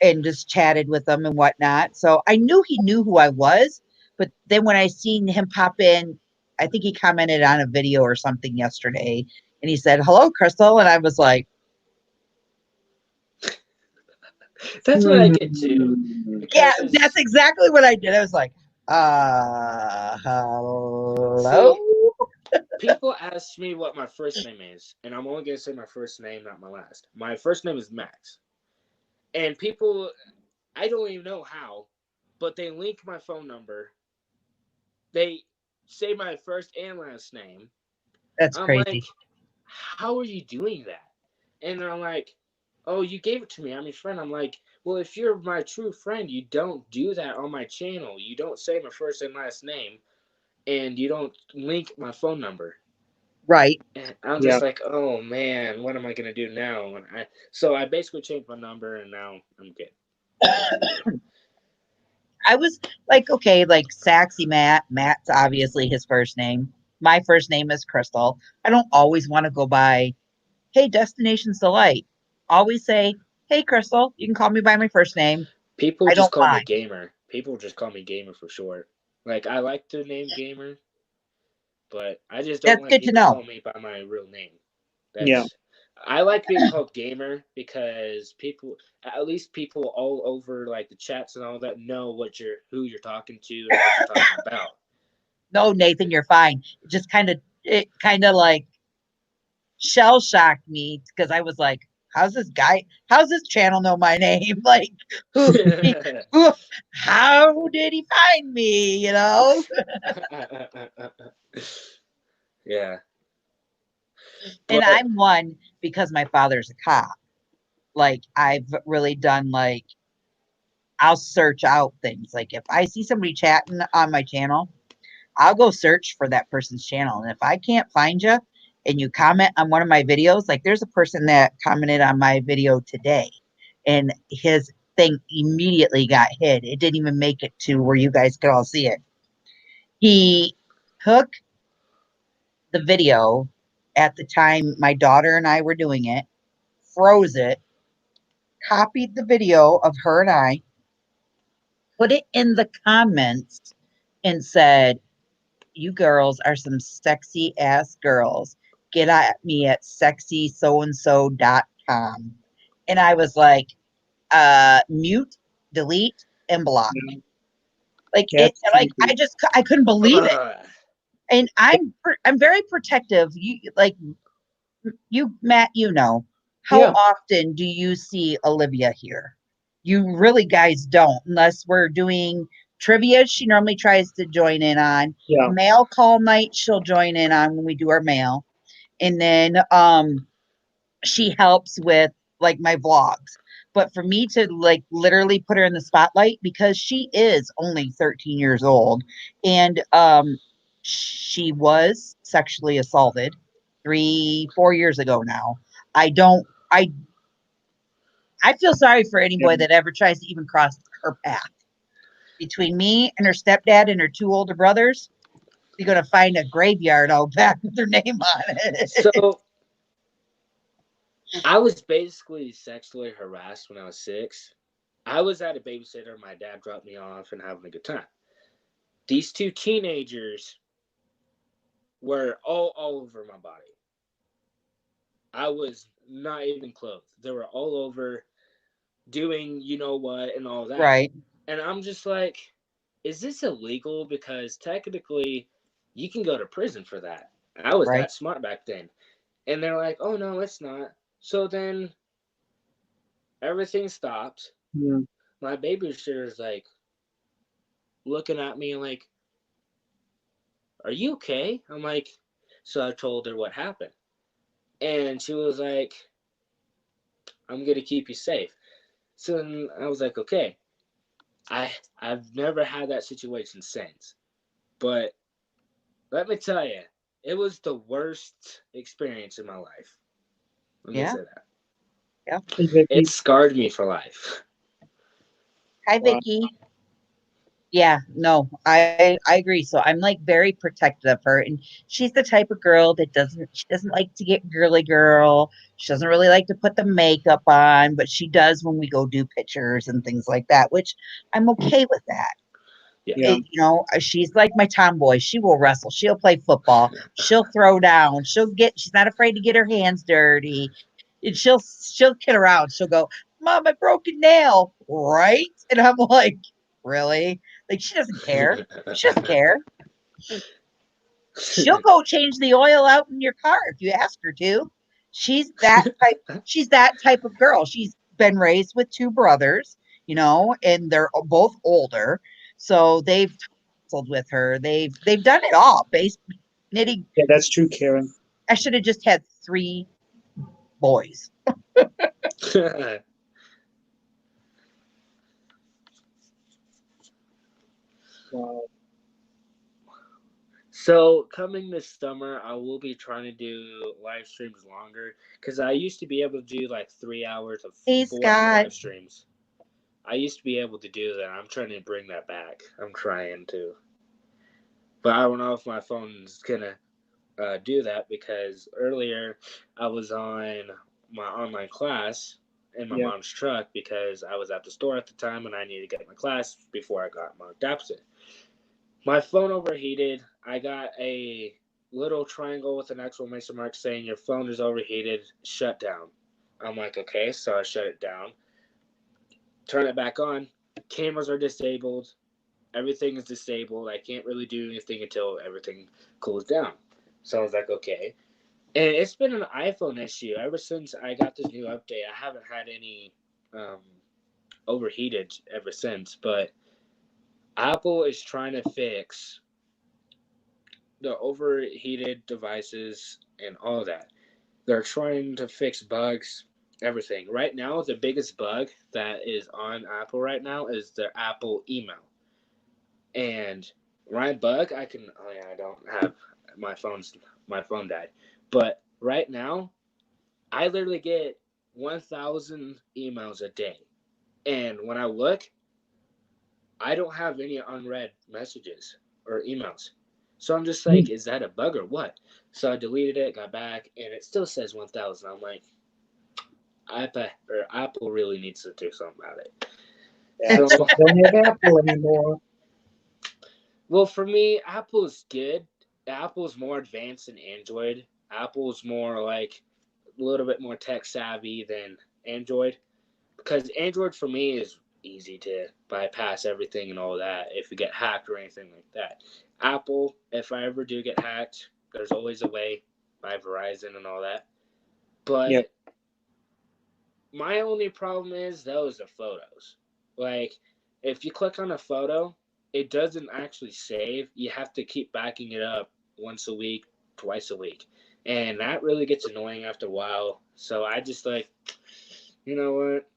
and just chatted with him and whatnot. So I knew he knew who I was. But then when I seen him pop in, I think he commented on a video or something yesterday and he said, hello, Crystal. And I was like, That's what I get too. yeah, that's Because, exactly what I did. I was like, hello? see, people ask me what my first name is, and I'm only going to say my first name, not my last. My first name is Max. And people, I don't even know how, but they link my phone number. They say my first and last name. That's I'm like, crazy. how are you doing that? And I'm like, oh, you gave it to me. I'm your friend. I'm like, well, if you're my true friend, you don't do that on my channel. You don't say my first and last name, and you don't link my phone number. Right. And I'm Yeah. just like, oh man, what am I gonna do now? So I basically changed my number, and now I'm good. I was like, okay, like Saxy Matt. Matt's obviously his first name. My first name is Crystal. I don't always want to go by, hey, Destination's Delight. Always say, hey, Crystal. You can call me by my first name. People I just don't call me mind. Gamer. People just call me Gamer for short. Like I like the name Gamer, but I just don't That's like good to people know. calling me by my real name. Yeah. That's I like being called Gamer because people, at least people all over like the chats and all that, know who you're talking to and what you're talking about. No, Nathan, you're fine. It kind of like shell shocked me because I was like, how's this channel know my name? Like, who, who, how did he find me? Yeah, And but I'm one because my father's a cop. Like, I've really done like, I'll search out things. Like, if I see somebody chatting on my channel, I'll go search for that person's channel. And if I can't find you and you comment on one of my videos, like there's a person that commented on my video today and his thing immediately got hid. It didn't even make it to where you guys could all see it. He took the video at the time my daughter and I were doing it, froze it, copied the video of her and I, put it in the comments, and said, you girls are some sexy ass girls. Get at me at sexysoandso.com. And I was like, mute, delete, and block. Yeah. Like it, That's like crazy. I couldn't believe it. And I'm very protective. Matt, how Yeah. often do you see Olivia here? You really guys don't, unless we're doing trivia. She normally tries to join in on Yeah. mail call night. She'll join in on when we do our mail, and then she helps with like my vlogs. But for me to like literally put her in the spotlight because she is only 13 years old and she was sexually assaulted 4 years ago now. I don't I feel sorry for any boy that ever tries to even cross her path. Between me and her stepdad and her two older brothers, you're gonna find a graveyard out back with their name on it. So I was basically sexually harassed when I was 6. I was at a babysitter. My dad dropped me off and having a good time. These 2 teenagers were all over my body. I was not even clothed. They were all over doing you know what and all that. Right. And I'm just like, is this illegal? Because technically, you can go to prison for that. I was Right. that smart back then. And they're like, oh, no, it's not. So then everything stopped. Yeah. My babysitter's like looking at me like, are you okay? I'm like, so I told her what happened. And she was like, I'm going to keep you safe. So then I was like, okay. I've never had that situation since. But let me tell you, it was the worst experience in my life. Let me Yeah. say that. Yeah. Hey, Vicky. It scarred me for life. Hi, Wow. Vicky. Yeah, no, I agree. So I'm like very protective of her, and she's the type of girl that she doesn't like to get girly girl. She doesn't really like to put the makeup on, but she does when we go do pictures and things like that, which I'm okay with that. Yeah. Yeah. She's like my tomboy. She will wrestle. She'll play football. She'll throw down. She's not afraid to get her hands dirty. And she'll kid around. She'll go, Mom, I broke a nail. Right? And I'm like, really? Like she doesn't care. She doesn't care. She'll go change the oil out in your car if you ask her to. She's that type. She's that type of girl. She's been raised with 2 brothers, and they're both older, so they've tussled with her. They've done it all. Base knitting. Yeah, that's true, Karen. I should have just had 3 boys. Wow. So coming this summer, I will be trying to do live streams longer because I used to be able to do like 3 hours of Hey, 4-hour Scott. live streams. I used to be able to do that. I'm trying to bring that back. I'm trying to, but I don't know if my phone's gonna do that because earlier I was on my online class in my Yeah. mom's truck because I was at the store at the time and I needed to get my class before I got marked absent. My phone overheated. I got a little triangle with an exclamation mark saying your phone is overheated, shut down. I'm like, okay, so I shut it down. Turn it back on. Cameras are disabled. Everything is disabled. I can't really do anything until everything cools down. So I was like, okay. And it's been an iPhone issue ever since I got this new update. I haven't had any overheated ever since, but Apple is trying to fix the overheated devices and all that. They're trying to fix bugs, everything. Right now, the biggest bug that is on Apple right now is the Apple email. And my bug, I don't have my phone died. But right now, I literally get 1,000 emails a day. And when I look, I don't have any unread messages or emails. So I'm just like, is that a bug or what? So I deleted it, got back, and it still says 1,000. I'm like, Apple really needs to do something about it. Yeah. So, Don't have Apple anymore. well, for me, Apple's good. Apple's more advanced than Android. Apple's more like a little bit more tech savvy than Android. Because Android for me is easy to bypass everything and all that if you get hacked or anything like that. Apple, if I ever do get hacked, there's always a way by Verizon and all that. But Yeah. my only problem is those are photos. Like, if you click on a photo, it doesn't actually save. You have to keep backing it up once a week, twice a week. And that really gets annoying after a while. So I just like, you know what?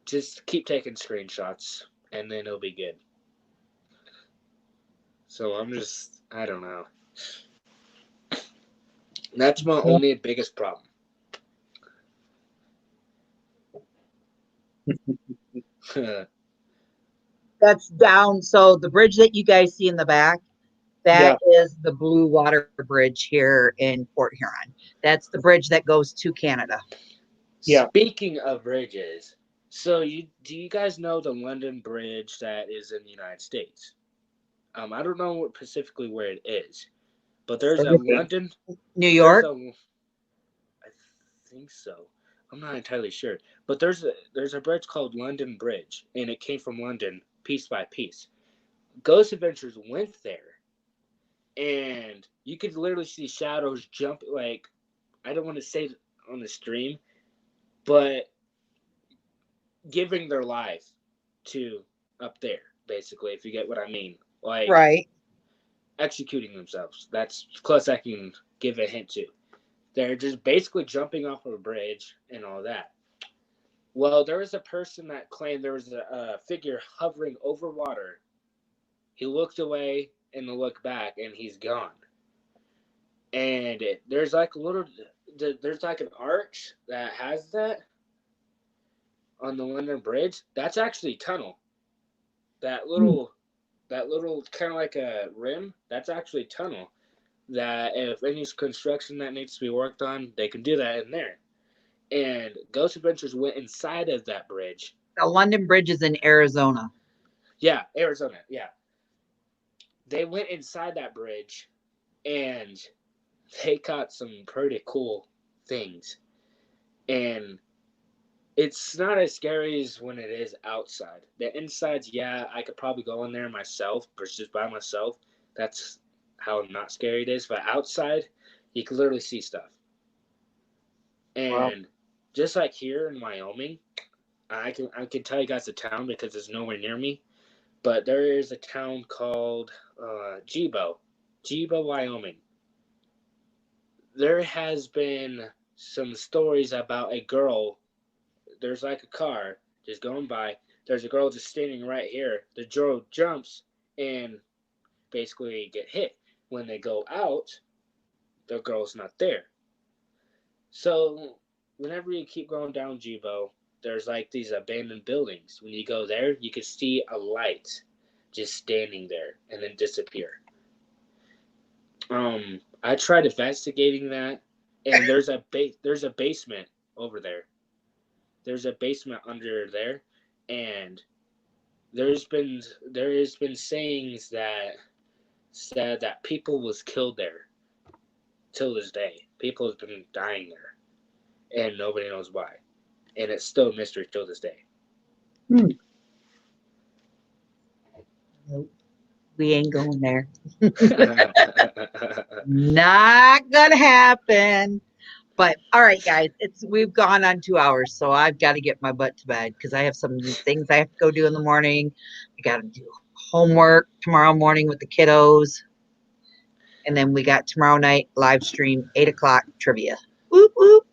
just keep taking screenshots, and then it'll be good. So I don't know. That's my only biggest problem. That's down. So the bridge that you guys see in the back, that is the Blue Water Bridge here in Port Huron. That's the bridge that goes to Canada. Yeah. Speaking of bridges, so do you guys know the London Bridge that is in the United States? I don't know specifically where it is, but there's a London. New York? I think so. I'm not entirely sure, but there's a bridge called London Bridge, and it came from London piece by piece. Ghost Adventures went there, and you could literally see shadows jump. Like, I don't want to say on the stream, but giving their life to up there, basically, if you get what I mean. Like, right. Executing themselves. That's close I can give a hint to. They're just basically jumping off of a bridge and all that. Well, there was a person that claimed there was a figure hovering over water. He looked away and looked back, and he's gone. And there's like an arch that has that on the London Bridge. That's actually a tunnel. That little kind of like a rim. That's actually a tunnel. That if any construction that needs to be worked on, they can do that in there. And Ghost Adventures went inside of that bridge. The London Bridge is in Arizona. Yeah, Arizona. Yeah. They went inside that bridge, and they caught some pretty cool things. And it's not as scary as when it is outside. The insides, yeah, I could probably go in there myself, but just by myself. That's how not scary it is. But outside, you can literally see stuff. And just like here in Wyoming, I can tell you guys the town because it's nowhere near me. But there is a town called Gebo, Wyoming. There has been some stories about a girl. There's like a car just going by. There's a girl just standing right here. The girl jumps and basically get hit. When they go out, the girl's not there. So whenever you keep going down Gebo, there's like these abandoned buildings. When you go there, you can see a light just standing there and then disappear. I tried investigating that, and there's a basement over there. There's a basement under there, and there has been sayings that said that people was killed there. Till this day, people have been dying there, and nobody knows why, and it's still a mystery till this day. We ain't going there. Not gonna happen. But all right, guys, we've gone on 2 hours, so I've got to get my butt to bed because I have some things I have to go do in the morning. I got to do homework tomorrow morning with the kiddos, and then we got tomorrow night live stream 8:00 trivia. Whoop whoop.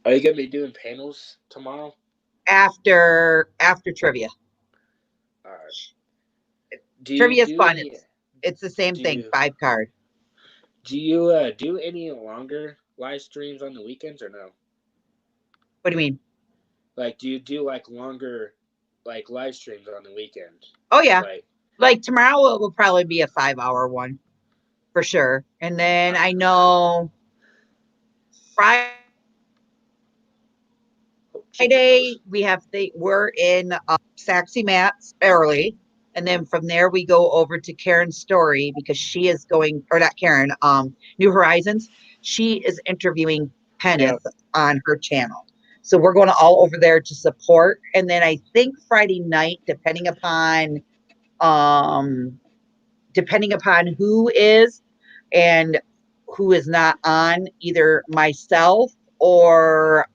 Are you gonna be doing panels tomorrow? After trivia. All right. Trivia is fun. It's the same thing, 5 card. Do you do any longer live streams on the weekends or no? What do you mean? Like, do you do like longer like live streams on the weekend? Oh yeah. Like tomorrow will probably be a 5-hour one for sure. And then I know Friday we're in Saxy Matt's early. And then from there, we go over to Karen's story because she is going, or not Karen, New Horizons. She is interviewing Kenneth on her channel. So we're going all over there to support. And then I think Friday night, depending upon who is and who is not on, either myself or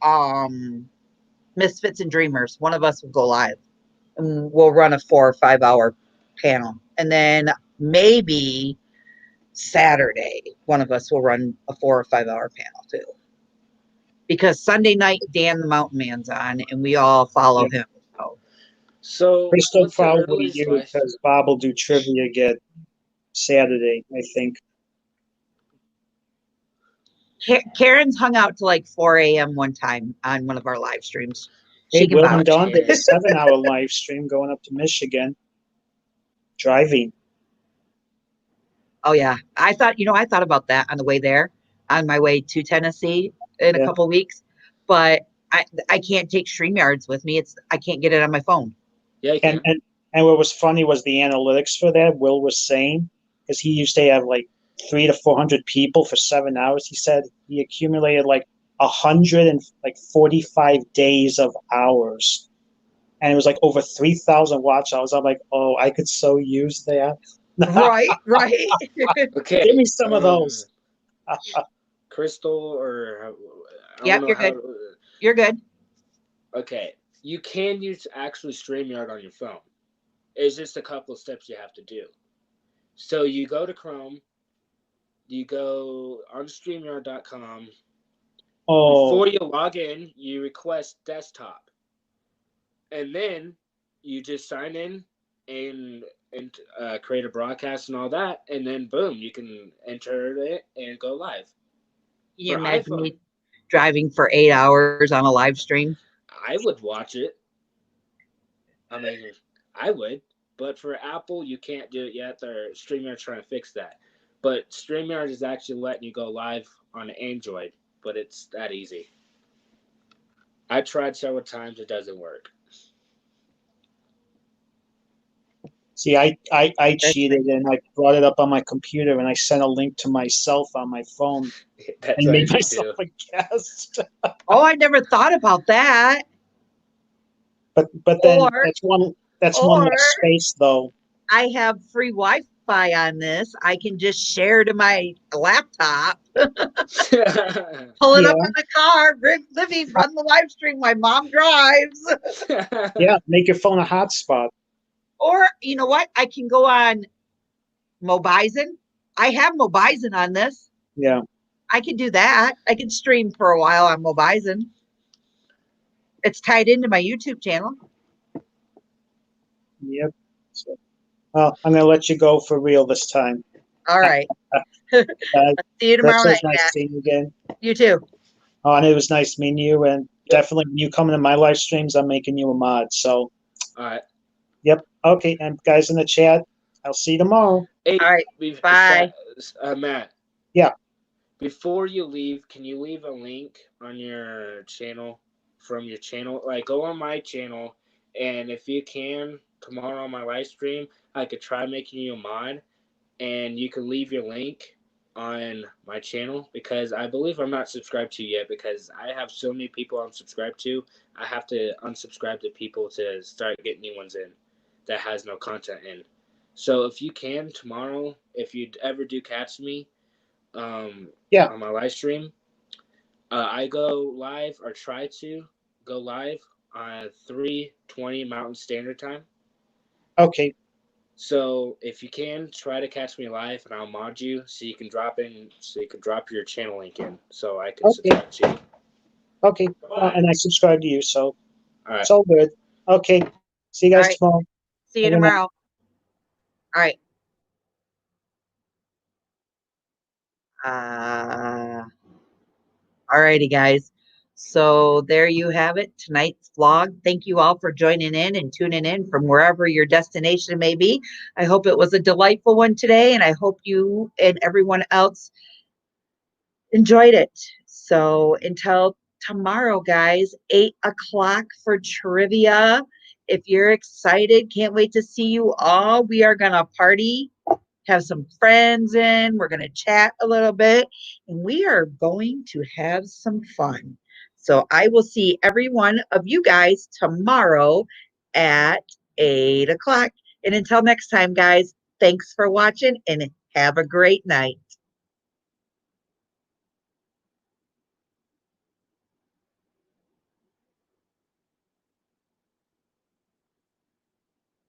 Misfits and Dreamers, one of us will go live. And we'll run a 4 or 5 hour panel. And then maybe Saturday, one of us will run a 4 or 5 hour panel too. because Sunday night Dan the Mountain Man's on, and we all follow him. So Crystal what's the probably earliest you live? because Bob will do trivia again Saturday, I think. Karen's hung out to like 4 a.m. one time on one of our live streams. She Hey, can Will and vouch. Dawn did a 7-hour live stream going up to Michigan, driving. Oh yeah, I thought about that on the way there, on my way to Tennessee in a couple weeks, but I can't take StreamYards with me. I can't get it on my phone. Yeah, you can. And what was funny was the analytics for that. Will was saying, because he used to have like 300 to 400 people for 7 hours. He said he accumulated like 145 days of hours, and it was like over 3,000 watch hours. I'm like, oh, I could so use that. Right. Okay. Give me some of those. Crystal, or I Yep, don't know you're how. good. You're good. Okay, you can use actually StreamYard on your phone. It's just a couple of steps you have to do. So you go to Chrome, you go on StreamYard.com. Oh, Before you log in, you request desktop, and then you just sign in and create a broadcast and all that, and then boom, you can enter it and go live. Can you For imagine iPhone, me driving for 8 hours on a live stream? I would watch it. I mean, I would, but for Apple, you can't do it yet. They're StreamYard trying to fix that. But StreamYard is actually letting you go live on Android, but it's that easy. I tried several times; it doesn't work. see, I cheated and I brought it up on my computer and I sent a link to myself on my phone That's and what I made do myself too. a guest. Oh, I never thought about that. But then Or that's one less space though. I have free Wi-Fi on this. I can just share to my laptop, pull it up in the car, Livy, run the live stream. My mom drives. Yeah, make your phone a hotspot. Or you know what? I can go on Mobizen. I have Mobizen on this. Yeah. I can do that. I can stream for a while on Mobizen. It's tied into my YouTube channel. Yep. So, well, I'm gonna let you go for real this time. All right. See you tomorrow night. Nice seeing you again. You too. Oh, and it was nice meeting you, and definitely when you coming to my live streams, I'm making you a mod. So, all right. Yep. Okay, and guys in the chat, I'll see you tomorrow. Hey, all right. Bye. Matt. Yeah. Before you leave, can you leave a link on your channel from your channel? Like, go on my channel, and if you can, tomorrow on my live stream, I could try making you a mod, and you can leave your link on my channel because I believe I'm not subscribed to yet because I have so many people I'm subscribed to. I have to unsubscribe to people to start getting new ones in that has no content in. So if you can tomorrow, if you ever do catch me, on my live stream, I go live or try to go live on 3:20 Mountain Standard Time. Okay. So if you can, try to catch me live, and I'll mod you so you can drop your channel link in, so I can subscribe to you. Okay. And I subscribe to you, so all right. It's all good. Okay. See you guys tomorrow. See you tomorrow. All right. All righty, guys. So there you have it, tonight's vlog. Thank you all for joining in and tuning in from wherever your destination may be. I hope it was a delightful one today, and I hope you and everyone else enjoyed it. So until tomorrow, guys, 8 o'clock for trivia. If you're excited, can't wait to see you all. We are going to party, have some friends in. We're going to chat a little bit, and we are going to have some fun. So I will see every one of you guys tomorrow at 8 o'clock. And until next time, guys, thanks for watching and have a great night.